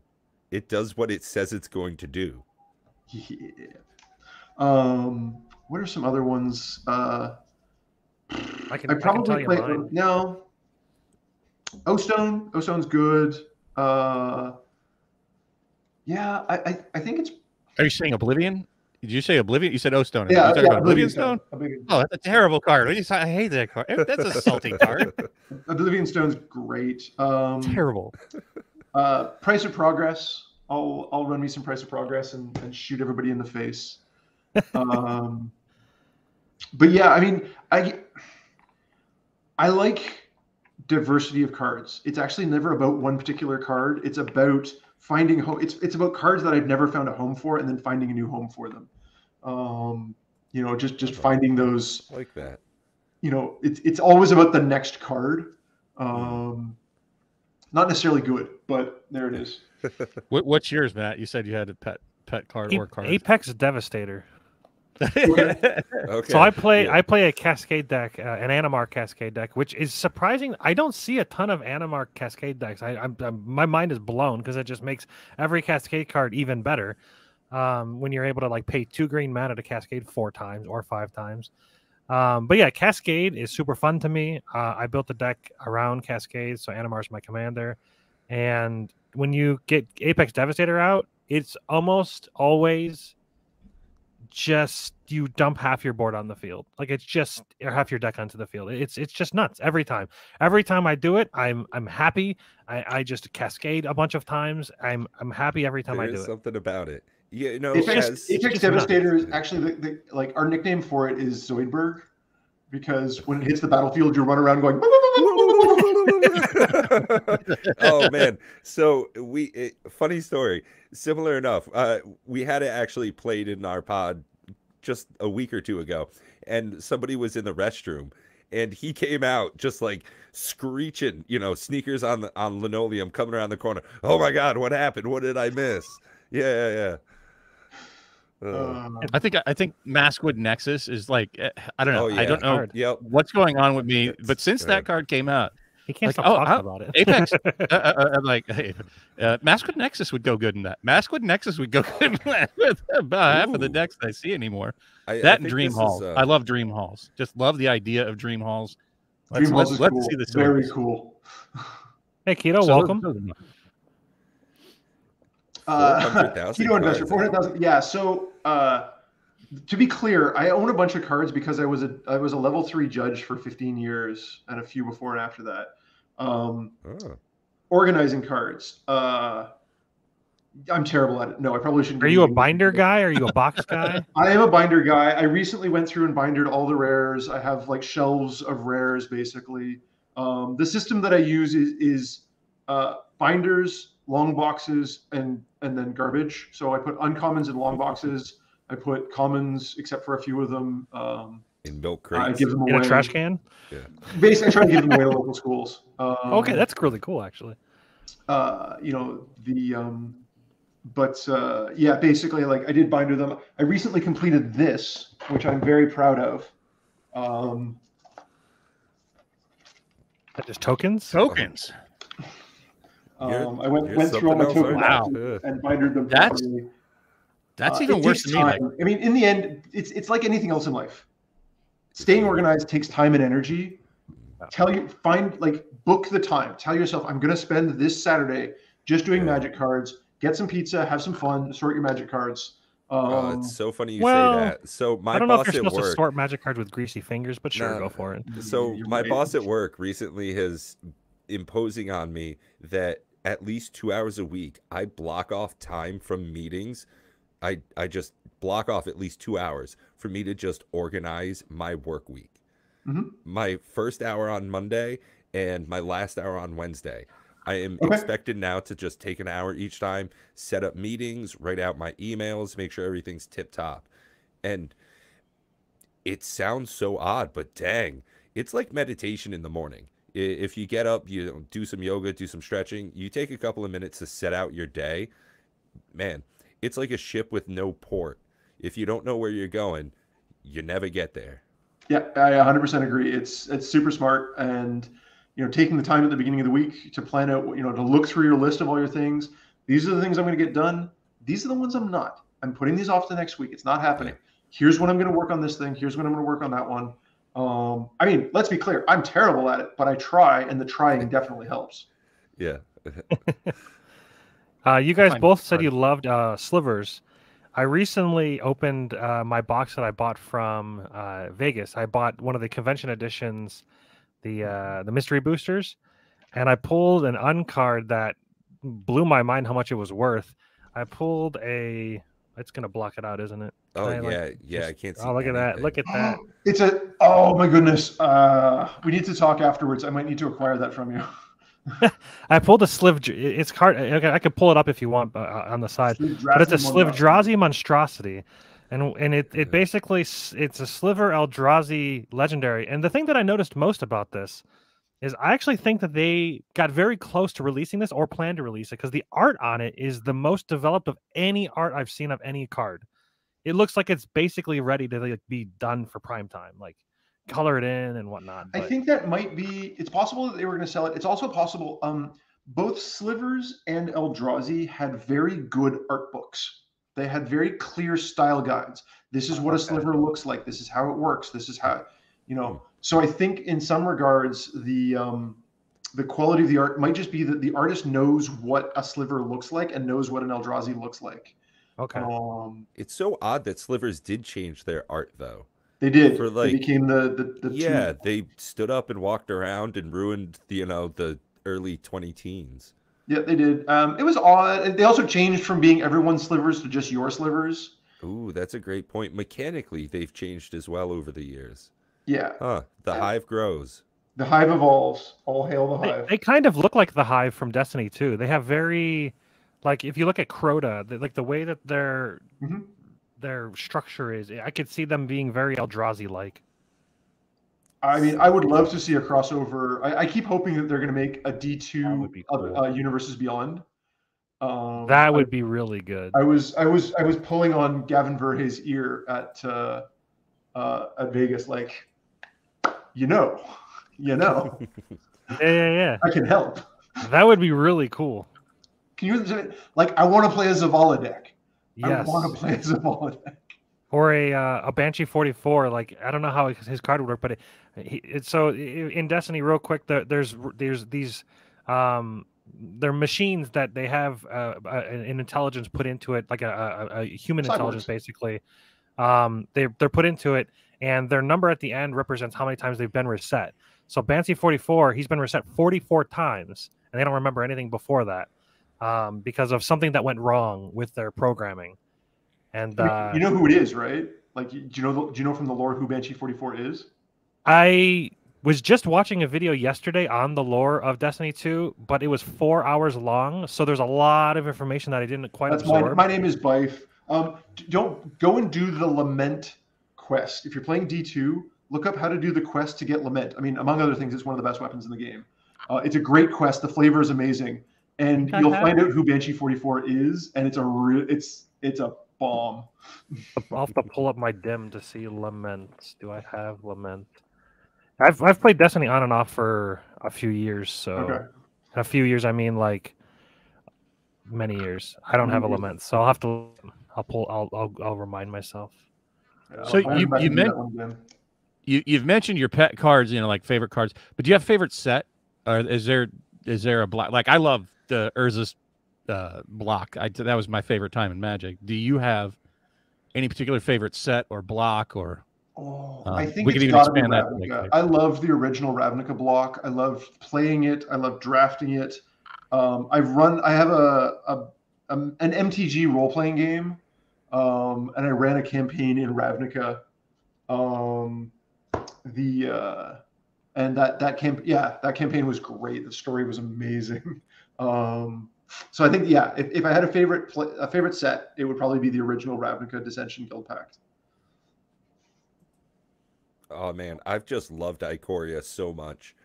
It does what it says it's going to do. Yeah. What are some other ones? I probably tell you play mine. no. O-Stone's good. Yeah, I think it's. Are you saying Oblivion? Did you say Oblivion? You said O-Stone. Yeah, you talking about Oblivion Stone? Oblivion. Oh, that's a terrible card. I hate that card. That's a salty card. Oblivion Stone's great. Terrible. Price of Progress. I'll run me some Price of Progress and shoot everybody in the face. But yeah, I mean, I like diversity of cards. It's actually never about one particular card. It's about finding home. It's about cards that I've never found a home for, and then finding a new home for them. Just finding those. I like that. It's always about the next card. Not necessarily good, but there it is. What's yours, Matt? You said you had a pet card or card. Apex Devastator. Okay. So I play a Cascade deck, an Animar Cascade deck, which is surprising. I don't see a ton of Animar Cascade decks. My mind is blown because it just makes every Cascade card even better. When you're able to pay 2 green mana to Cascade 4 times or 5 times. But yeah, Cascade is super fun to me. I built a deck around Cascade, so Animar's my commander. And when you get Apex Devastator out, it's almost always just you dump half your board on the field. It's just or half your deck onto the field. It's just nuts every time. Every time I do it, I'm happy. I just Cascade a bunch of times. I'm happy every time I do it. There's something about it. Yeah, Apex Devastator is actually our nickname for it is Zoidberg, because when it hits the battlefield, you run around going. Oh man! So funny story. Similar enough, we had it actually played in our pod just a week or 2 ago, and somebody was in the restroom, and he came out just screeching, sneakers on linoleum coming around the corner. Oh my God! What happened? What did I miss? Yeah. I think Maskwood Nexus is I don't know. Oh, yeah. I don't know what's going on with me, but since that card came out, he can't stop talking about it. Apex, I'm Maskwood Nexus would go good in that. Maskwood Nexus would go good in that with about half of the decks I see anymore. And Dream Halls. I love Dream Halls. Just love the idea of Dream Halls. Let's cool. see the very cool. Hey, Keto, welcome. Keto Investor, 400,000. Yeah. So to be clear, I own a bunch of cards because I was a level 3 judge for 15 years and a few before and after that. Organizing cards. I'm terrible at it. No, I probably shouldn't. Are you a binder guy? Are you a box guy? I am a binder guy. I recently went through and bindered all the rares. I have shelves of rares basically. The system that I use is binders, long boxes, and then garbage. So I put uncommons in long boxes. I put commons, except for a few of them. In milk I crates. give them away. In a trash can? Yeah. Basically, I try to give them away to local schools. Okay, that's really cool, actually. You know, yeah, basically, like I did binder them. I recently completed this, which I'm very proud of. Just tokens? Tokens. I went through all something my else, token aren't you? boxes and bindered them That's- properly. That's It even worse takes than me. Like, time. I mean, in the end, it's like anything else in life. Staying organized takes time and energy. Book the time. Tell yourself, I'm going to spend this Saturday just doing magic cards. Get some pizza, have some fun, sort your magic cards. It's so funny you well, say that. So my I don't know if boss you're at supposed to work. sort magic cards with greasy fingers, but sure, No. go for it. So You're my right. boss at work recently has imposing on me that at least 2 hours a week I block off time from meetings. I just block off at least 2 hours for me to just organize my work week. Mhm. My first hour on Monday and my last hour on Wednesday. I am Okay. expected now to just take an hour each time, set up meetings, write out my emails, make sure everything's tip top. And it sounds so odd, but dang, it's like meditation in the morning. If you get up, you do some yoga, do some stretching, you take a couple of minutes to set out your day, man, it's like a ship with no port. If you don't know where you're going, you never get there. Yeah, I 100% agree. It's super smart, and taking the time at the beginning of the week to plan out, to look through your list of all your things. These are the things I'm going to get done. These are the ones I'm not. I'm putting these off to next week. It's not happening. Here's when I'm going to work on this thing. Here's when I'm going to work on that one. I mean, let's be clear. I'm terrible at it, but I try, and the trying definitely helps. Yeah. You guys Fine. both said you loved slivers. I recently opened my box that I bought from Vegas. I bought one of the convention editions, the mystery boosters, and I pulled an uncard that blew my mind how much it was worth. I pulled a. It's gonna block it out, isn't it? Oh Can I, yeah, I can't see. Oh, look at that! anything. Look at that! It's oh my goodness. We need to talk afterwards. I might need to acquire that from you. I pulled a It's hard. I could pull it up if you want on the side, but it's a Slivdrazi monstrosity, and it basically it's a Sliver Eldrazi legendary. And the thing that I noticed most about this is I actually think that they got very close to releasing this or plan to release it because the art on it is the most developed of any art I've seen of any card. It looks like it's basically ready to be done for prime time, like color it in and whatnot. I think that might be. It's possible that they were going to sell it. It's also possible. Both Slivers and Eldrazi had very good art books. They had very clear style guides. This is what a sliver looks like. This is how it works. This is how, So I think in some regards, the quality of the art might just be that the artist knows what a sliver looks like and knows what an Eldrazi looks like. Okay. It's so odd that Slivers did change their art though. They did. For they became the yeah. They stood up and walked around and ruined the early 20 teens. Yeah, they did. It was odd. They also changed from being everyone's slivers to just your slivers. Ooh, that's a great point. Mechanically, they've changed as well over the years. Yeah. Huh. The hive grows. The hive evolves. All hail the hive. They kind of look like the hive from Destiny 2. They have very, like, if you look at Crota, like the way that their structure is, I could see them being very Eldrazi-like. I mean, I would love to see a crossover. I keep hoping that they're going to make a D2 cool. Universes Beyond. That would be really good. I was pulling on Gavin Verhey's ear at Vegas, like, Yeah. I can help. That would be really cool. Can you I want to play a Zavala deck. Yes. I want to play a Zavala deck. Or a Banshee 44. Like, I don't know how his card would work, but so in Destiny, real quick, there's these they're machines that they have an intelligence put into it, like a human intelligence, basically. They're put into it, and their number at the end represents how many times they've been reset. So Banshee 44, he's been reset 44 times, and they don't remember anything before that because of something that went wrong with their programming. And you know who it is, right? Like, do you know from the lore who Banshee 44 is? I was just watching a video yesterday on the lore of Destiny 2, but it was 4 hours long, so there's a lot of information that I didn't quite That's absorb. my name is Bife. Don't go and do the Lament quest. If you're playing D2, look up how to do the quest to get Lament. I mean, among other things, it's one of the best weapons in the game. It's a great quest. The flavor is amazing, and you'll find out who Banshee 44 is, and it's a bomb. I'll have to pull up my dim to see Lament. Do I have Lament? I've played Destiny on and off for a few years, so Okay. a few years I mean like many years. I don't have a Lament, so I'll have to. I'll remind myself. So you've mentioned your pet cards, like favorite cards, but do you have a favorite set, or is there a block? Like I love the Urza's block. That was my favorite time in Magic. Do you have any particular favorite set or block or? I think we could even expand that. I love the original Ravnica block. I love playing it. I love drafting it. I have an MTG role playing game, and I ran a campaign in Ravnica. And that campaign was great. The story was amazing. So I think if I had a favorite set, it would probably be the original Ravnica Dissension Guild Pact. Oh man, I've just loved Ikoria so much.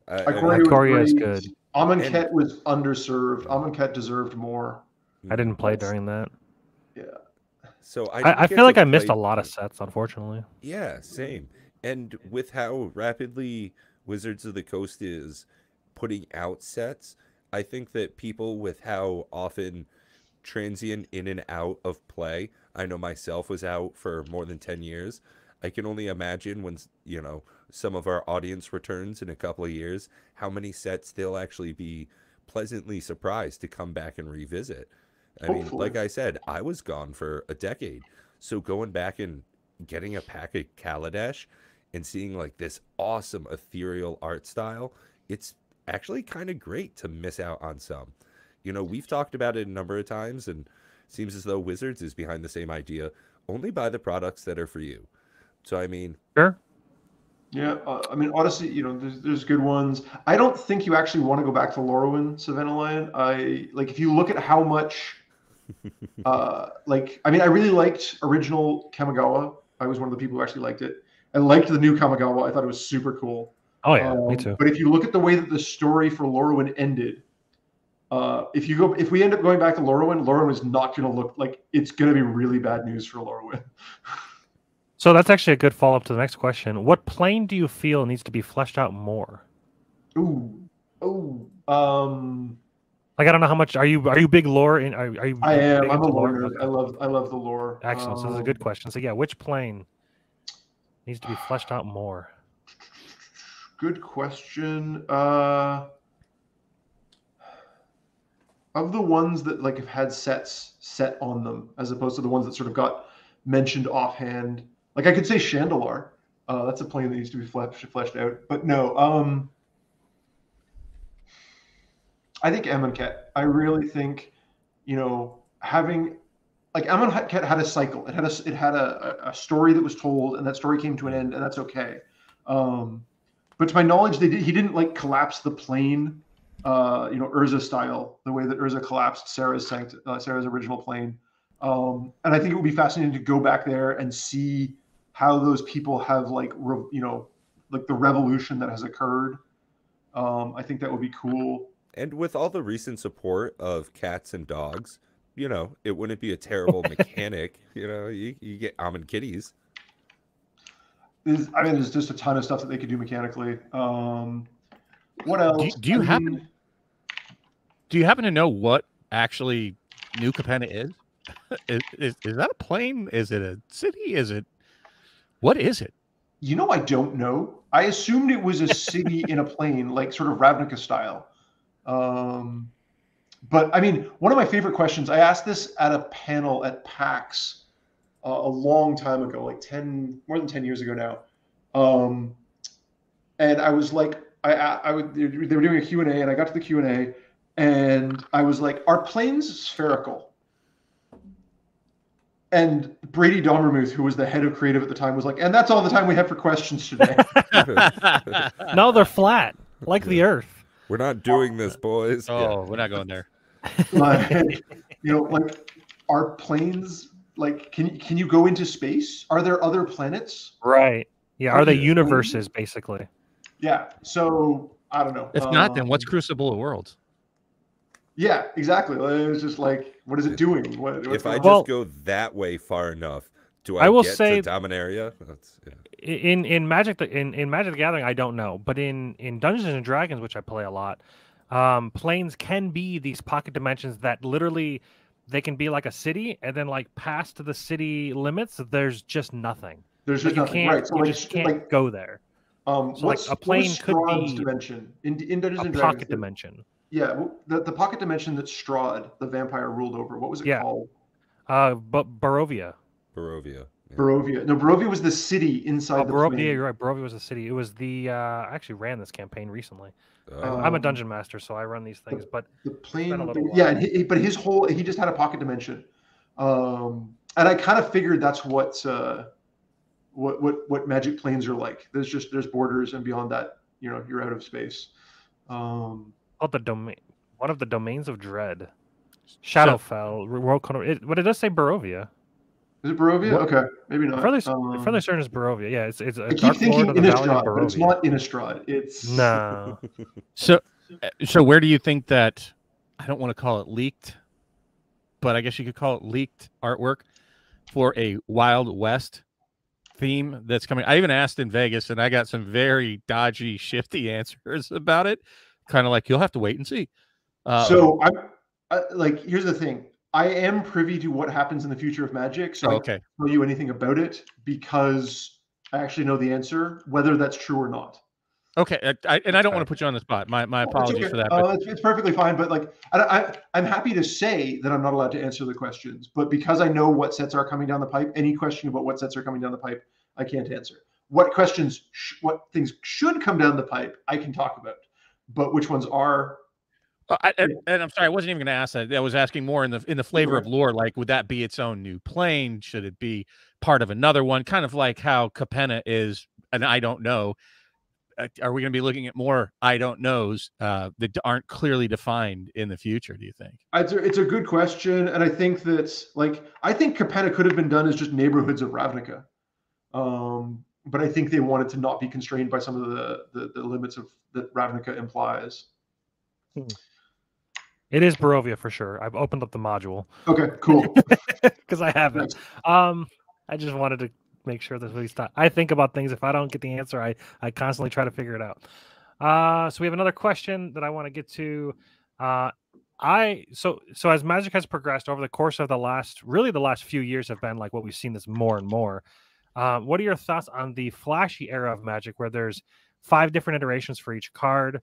Ikoria is good. Amonkhet was underserved. Amonkhet deserved more. I didn't play during that. Yeah. So I feel like I missed a lot of sets, unfortunately. Yeah, same. And with how rapidly Wizards of the Coast is putting out sets, I think that people with how often transient in and out of play, I know myself was out for more than 10 years. I can only imagine when, some of our audience returns in a couple of years, how many sets they'll actually be pleasantly surprised to come back and revisit. I mean, like I said, I was gone for a decade. So going back and getting a pack of Kaladesh and seeing like this awesome ethereal art style, it's actually kind of great to miss out on some. We've talked about it a number of times, and it seems as though Wizards is behind the same idea. Only buy the products that are for you. So, I mean... Sure. Yeah, Odyssey, there's good ones. I don't think you actually want to go back to Lorwyn, Savannah Lion. If you look at how much... I really liked original Kamigawa. I was one of the people who actually liked it. I liked the new Kamigawa. I thought it was super cool. Oh, yeah, me too. But if you look at the way that the story for Lorwyn ended, if we end up going back to Lorwyn is not going to look like it's going to be really bad news for Lorwyn. So that's actually a good follow-up to the next question. What plane do you feel needs to be fleshed out more? Like, I don't know how much. Are you big lore in? Are you? I am. I'm a lore nerd. I love the lore. Excellent. So this is a good question. So yeah, which plane needs to be fleshed out more? Good question. Of the ones that have had sets set on them, as opposed to the ones that sort of got mentioned offhand. Like I could say Chandelar. That's a plane that needs to be fleshed out. But no. I think Amonkhet. I really think, having Amonkhet had a cycle. It had a story that was told, and that story came to an end, and that's okay. But to my knowledge, he didn't collapse the plane, Urza style, the way that Urza collapsed Sarah's original plane. And I think it would be fascinating to go back there and see how those people have the revolution that has occurred. I think that would be cool. And with all the recent support of cats and dogs, it wouldn't be a terrible mechanic. You get almond kitties. There's just a ton of stuff that they could do mechanically. What else? Do you happen to know what actually New Capenna is? Is that a plane? Is it a city? What is it? I don't know. I assumed it was a city in a plane, like sort of Ravnica style. But one of my favorite questions, I asked this at a panel at PAX a long time ago, more than 10 years ago now. And I was like, they were doing a Q&A, and I got to the Q&A, and I was like, are planes spherical? And Brady Dommermuth, who was the head of creative at the time, was like, and that's all the time we have for questions today. No, they're flat, like the Earth. We're not doing this, boys. Oh, we're not going there. Like, like, are planes, like, can you go into space? Are there other planets? Right. Yeah. Are they Okay. universes, basically? Yeah. So I don't know. If not, then what's Crucible of Worlds? Yeah, exactly. It was just like, what is it doing? If I Well, just go that way far enough, do I I will get say- to Dominaria? That's, yeah. In Magic in Magic the Gathering, I don't know, but in Dungeons and Dragons, which I play a lot, planes can be these pocket dimensions that literally they can be like a city, and then like past the city limits, there's just nothing. There's Like, just you nothing. can't, Right. So you like, just can't like, go there. so like, a plane could Strahd's be dimension in Dungeons A and Dragons. pocket dimension. Yeah, the pocket dimension that Strahd, the vampire, ruled over. What was it Yeah. called? But Barovia. Barovia. Yeah. Barovia. No, Barovia was the city inside the Barovia. plane. Yeah, you're right. Barovia was the city. It was the. I actually ran this campaign recently. Oh, I'm a dungeon master, so I run these things. But The plane. a little Yeah, while. and but he just had a pocket dimension, and I kind of figured that's what Magic planes are like. There's borders, and beyond that, you're out of space. oh, the domain. One of the domains of dread. Shadowfell. But it does say Barovia. Is it Barovia? What- Okay, maybe not. Fairly certain it's Barovia. Yeah, it's a I keep Dark thinking Lord of the Valley of Innistrad, but it's Barovia. not Innistrad. It's No. So where do you think that, I don't want to call it leaked, but I guess you could call it leaked artwork for a Wild West theme that's coming? I even asked in Vegas, and I got some very dodgy, shifty answers about it. Kind of like, you'll have to wait and see. So like, here's the thing. I am privy to what happens in the future of Magic, so I okay. can't tell you anything about it because I actually know the answer, whether that's true or not. Okay, I don't want to put you on the spot. My It's apologies okay. for that. But It's perfectly fine, but like, I'm happy to say that I'm not allowed to answer the questions, but because I know what sets are coming down the pipe, any question about what sets are coming down the pipe, I can't answer. What things should come down the pipe, I can talk about, but which ones are. and I'm sorry, I wasn't even going to ask that. I was asking more in the flavor of lore. Like, would that be its own new plane? Should it be part of another one? Kind of like how Capenna is, and I don't know. Are we going to be looking at more I don't knows that aren't clearly defined in the future, do you think? It's a good question, and I think Capenna could have been done as just neighborhoods of Ravnica, but I think they wanted to not be constrained by some of the limits that Ravnica implies. It is Barovia for sure. I've opened up the module. Okay, cool. Because I haven't. I just wanted to make sure that's what he's thought. I think about things. If I don't get the answer, I constantly try to figure it out. So we have another question that I want to get to. So as Magic has progressed over the course of the last few years have been like what we've seen this more and more. What are your thoughts on the flashy era of Magic where there's 5 different iterations for each card?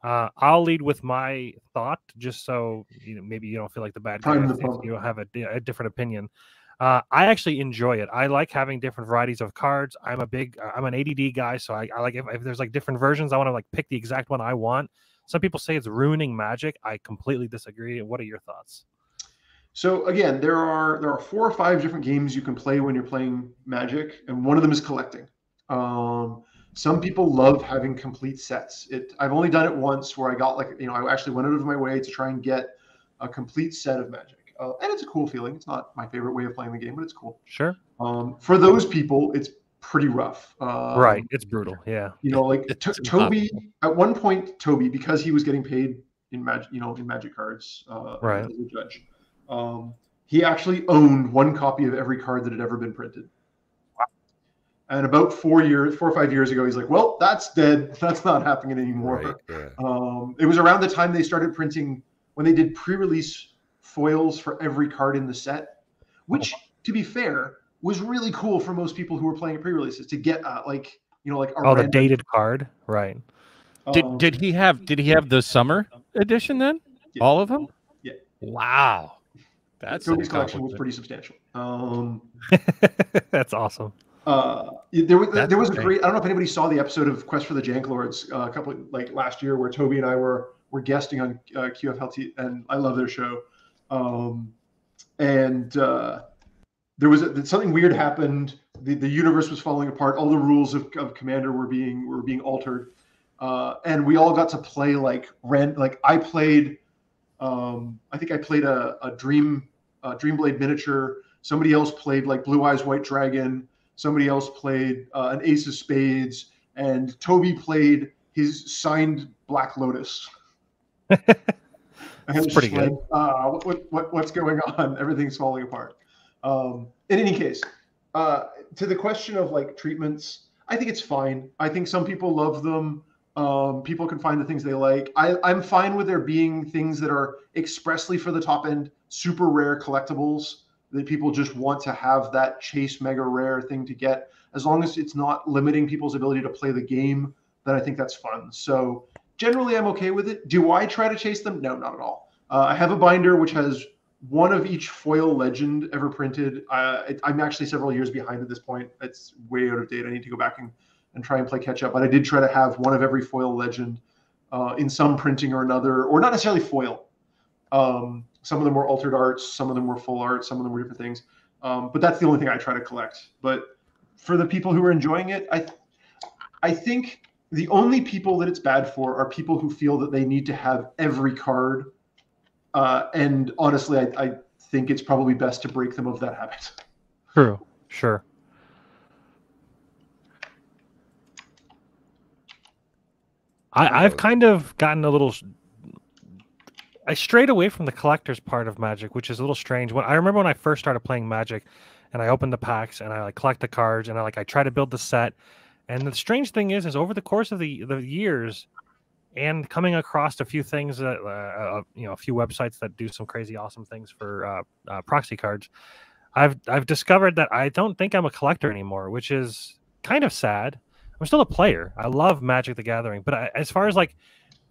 I'll lead with my thought, just so maybe you don't feel like the bad guy. You don't have a different opinion. I actually enjoy it. I like having different varieties of cards. I'm an ADD guy, so I like if there's like different versions, I want to like pick the exact one I want. Some people say it's ruining Magic. I completely disagree. What are your thoughts? So again, there are 4 or 5 different games you can play when you're playing Magic, and one of them is collecting. Some people love having complete sets. I've only done it once where I got I actually went out of my way to try and get a complete set of Magic. And it's a cool feeling. It's not my favorite way of playing the game, but it's cool. Sure. For those people, it's pretty rough. Right. It's brutal. Yeah. Like Toby, at one point, Toby, because he was getting paid in Magic cards right. as a judge, he actually owned 1 copy of every card that had ever been printed. Wow. And about 4 or 5 years ago, he's like, well, that's dead. That's not happening anymore. Right, yeah. It was around the time they started printing, when they did pre-release foils for every card in the set, which, to be fair, was really cool for most people who were playing pre-releases to get the dated card, right? Did he have the summer edition then? Yeah. All of them? Yeah. Wow. That's Toby's collection was pretty substantial. That's awesome. There was a great. I don't know if anybody saw the episode of Quest for the Janklords a couple last year where Toby and I were guesting on QFLT, and I love their show. there was something weird happened. The universe was falling apart. All the rules of Commander were being altered, and we all got to play like I played. I think I played a Dreamblade miniature. Somebody else played like Blue Eyes White Dragon. Somebody else played an Ace of Spades, and Toby played his signed Black Lotus. That's pretty good. What's going on? Everything's falling apart. In any case, to the question of like treatments, I think it's fine. I think some people love them. People can find the things they like. I'm fine with there being things that are expressly for the top end, super rare collectibles that people just want to have that chase mega rare thing to get. As long as it's not limiting people's ability to play the game, then I think that's fun. So generally, I'm okay with it. Do I try to chase them? No, not at all. I have a binder which has one of each foil legend ever printed. I'm actually several years behind at this point. It's way out of date. I need to go back and try and play catch up. But I did try to have one of every foil legend in some printing or another, or not necessarily foil. Some of them were altered arts, some of them were full art, some of them were different things. But that's the only thing I try to collect. But for the people who are enjoying it, I think the only people that it's bad for are people who feel that they need to have every card. And honestly, I think it's probably best to break them of that habit. True. Sure. I've kind of gotten a little. I strayed away from the collector's part of Magic, which is a little strange. I remember when I first started playing Magic, and I opened the packs and I like collect the cards and I try to build the set. And the strange thing is over the course of the years, and coming across a few things that a few websites that do some crazy awesome things for proxy cards, I've discovered that I don't think I'm a collector anymore, which is kind of sad. I'm still a player. I love Magic the Gathering, but as far as like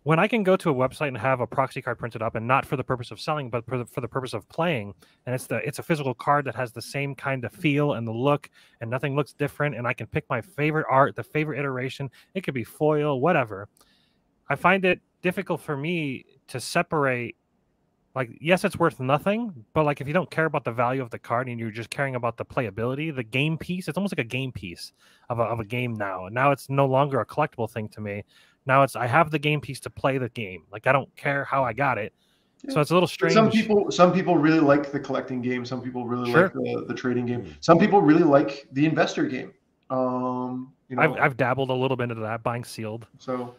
when I can go to a website and have a proxy card printed up, and not for the purpose of selling, but for the purpose of playing, and it's a physical card that has the same kind of feel and the look, and nothing looks different, and I can pick my favorite art, the favorite iteration. It could be foil, whatever. I find it difficult for me to separate. Like, yes, it's worth nothing, but like if you don't care about the value of the card and you're just caring about the playability, the game piece, it's almost like a game piece of a game now. And now it's no longer a collectible thing to me. Now I have the game piece to play the game. Like, I don't care how I got it. Yeah. So it's a little strange. Some people really like the collecting game. Some people really like the trading game. Some people really like the investor game. I've dabbled a little bit into that, buying sealed. So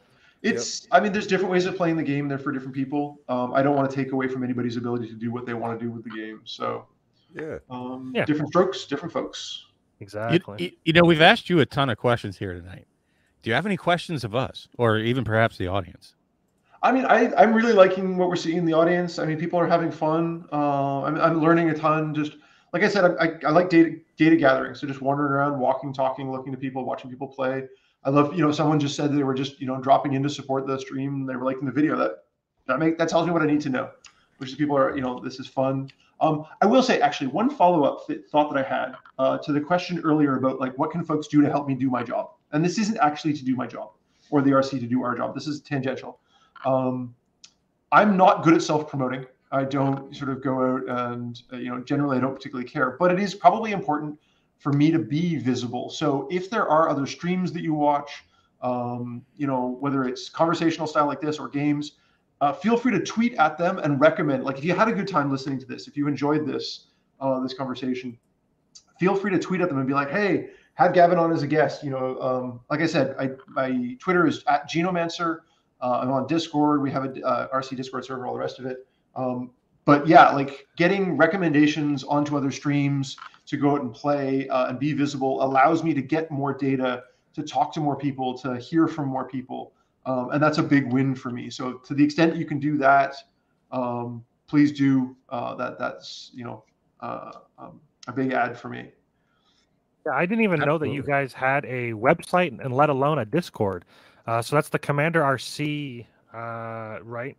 I mean, there's different ways of playing the game. They're for different people. I don't want to take away from anybody's ability to do what they want to do with the game. So different strokes, different folks. Exactly. We've asked you a ton of questions here tonight. Do you have any questions of us, or even perhaps the audience? I mean, I'm really liking what we're seeing in the audience. I mean, people are having fun. I'm learning a ton. Just like I said, I like data gathering. So just wandering around, walking, talking, looking to people, watching people play. I love, someone just said they were just, dropping in to support the stream. They were liking the video. That tells me what I need to know, which is people are, this is fun. I will say, actually, one follow-up thought that I had to the question earlier about like, what can folks do to help me do my job? And this isn't actually to do my job or the RC to do our job. This is tangential. I'm not good at self-promoting. I don't sort of go out and, generally I don't particularly care, but it is probably important for me to be visible. So if there are other streams that you watch, whether it's conversational style like this or games, feel free to tweet at them and recommend. Like if you had a good time listening to this, if you enjoyed this conversation, feel free to tweet at them and be like, hey, have Gavin on as a guest. Like I said, my Twitter is @Genomancer. I'm on Discord. We have a RC Discord server, all the rest of it. But yeah, like getting recommendations onto other streams to go out and play and be visible allows me to get more data, to talk to more people, to hear from more people. And that's a big win for me. So to the extent you can do that, please do. That's a big ad for me. Yeah, I didn't even know that you guys had a website and let alone a Discord. So that's the Commander RC, right?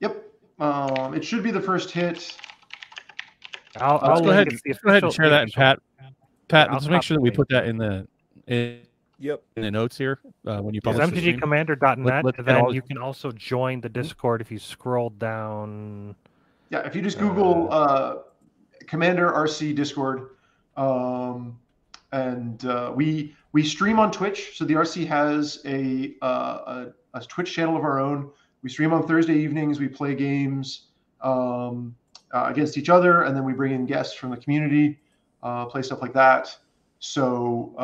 Yep. It should be the first hit. I'll go ahead and share that. And Pat, let's make sure that we put that in the notes here when you publish. mtgcommander.net. Then you can also join the Discord if you scroll down. Yeah, if you just Google Commander RC Discord, And we stream on Twitch. So the RC has a Twitch channel of our own. We stream on Thursday evenings. We play games against each other, and then we bring in guests from the community, play stuff like that. So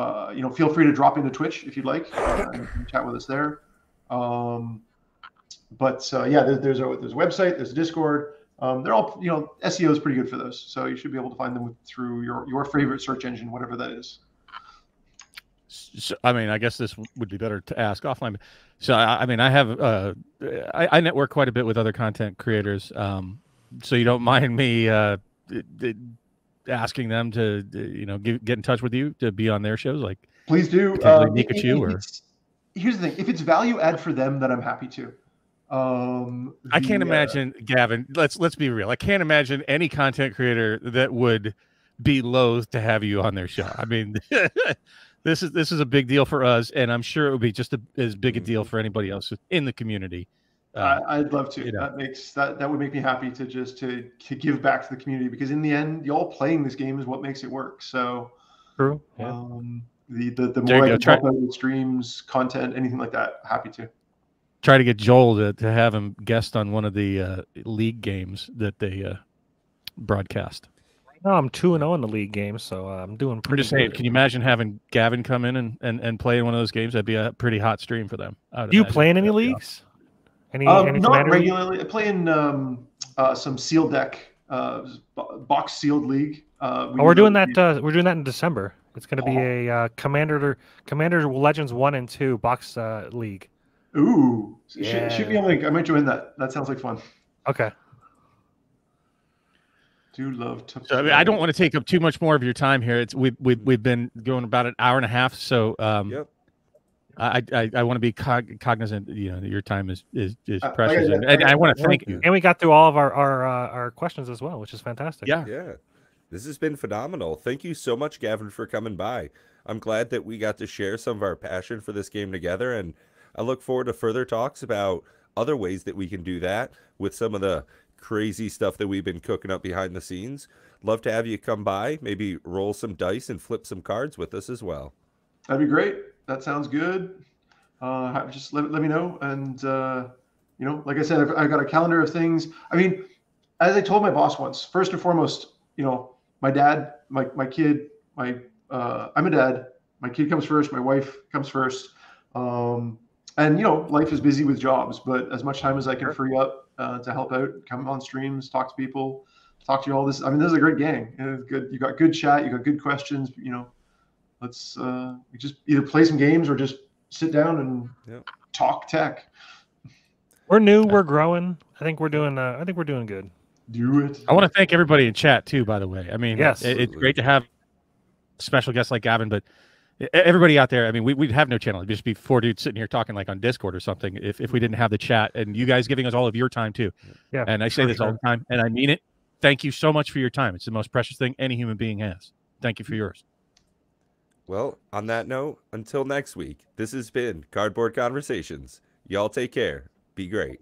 feel free to drop into Twitch if you'd like and chat with us there. There's a website, there's a Discord. They're all, SEO is pretty good for those, so you should be able to find them through your favorite search engine, whatever that is. So, I mean, I guess this would be better to ask offline. So, I have I network quite a bit with other content creators. So you don't mind me asking them to get in touch with you to be on their shows, like please do. Here's the thing: if it's value add for them, then I'm happy to. I can't imagine, Gavin. Let's be real. I can't imagine any content creator that would be loath to have you on their show. I mean, this is a big deal for us, and I'm sure it would be just as big a deal for anybody else in the community. I'd love to. That would make me happy to give back to the community, because in the end, y'all playing this game is what makes it work. So true. Yeah. The more I can help out with streams, content, anything like that, happy to. Try to get Joel to have him guest on one of the league games that they broadcast. No, I'm 2-0 in the league games, so I'm doing pretty. I'm just saying, can you imagine having Gavin come in and play in one of those games? That'd be a pretty hot stream for them. Do you play in any leagues? Any not regularly. I play in some sealed deck, box sealed league. We're doing that. We're doing that in December. It's going to be a Commander Legends 1 and 2 box league. Ooh, yeah. Shoot me a link. I might join that. That sounds like fun. Okay. Do love to. So, I don't want to take up too much more of your time here. We've been going about an hour and a half. So yep. I want to be cognizant. Your time is precious, and I want to thank you. And we got through all of our questions as well, which is fantastic. Yeah. This has been phenomenal. Thank you so much, Gavin, for coming by. I'm glad that we got to share some of our passion for this game together, and I look forward to further talks about other ways that we can do that with some of the crazy stuff that we've been cooking up behind the scenes. Love to have you come by, maybe roll some dice and flip some cards with us as well. That'd be great. That sounds good. Just let me know. And, like I said, I've got a calendar of things. I mean, as I told my boss once, first and foremost, my dad, my kid, I'm a dad. My kid comes first. My wife comes first. And, life is busy with jobs, but as much time as I can free up to help out, come on streams, talk to people, talk to you all this. I mean, this is a great gang. It's good. You got good chat. You got good questions. Let's just either play some games or just sit down and talk tech. We're new. We're growing. I think we're doing good. Do it. I want to thank everybody in chat too, by the way. I mean, yes, it's great to have special guests like Gavin, but everybody out there, I mean, we'd have no channel. It'd just be 4 dudes sitting here talking like on Discord or something if we didn't have the chat, and you guys giving us all of your time too. Yeah. And I say this all the time, and I mean it. Thank you so much for your time. It's the most precious thing any human being has. Thank you for yours. Well, on that note, until next week, this has been Cardboard Conversations. Y'all take care. Be great.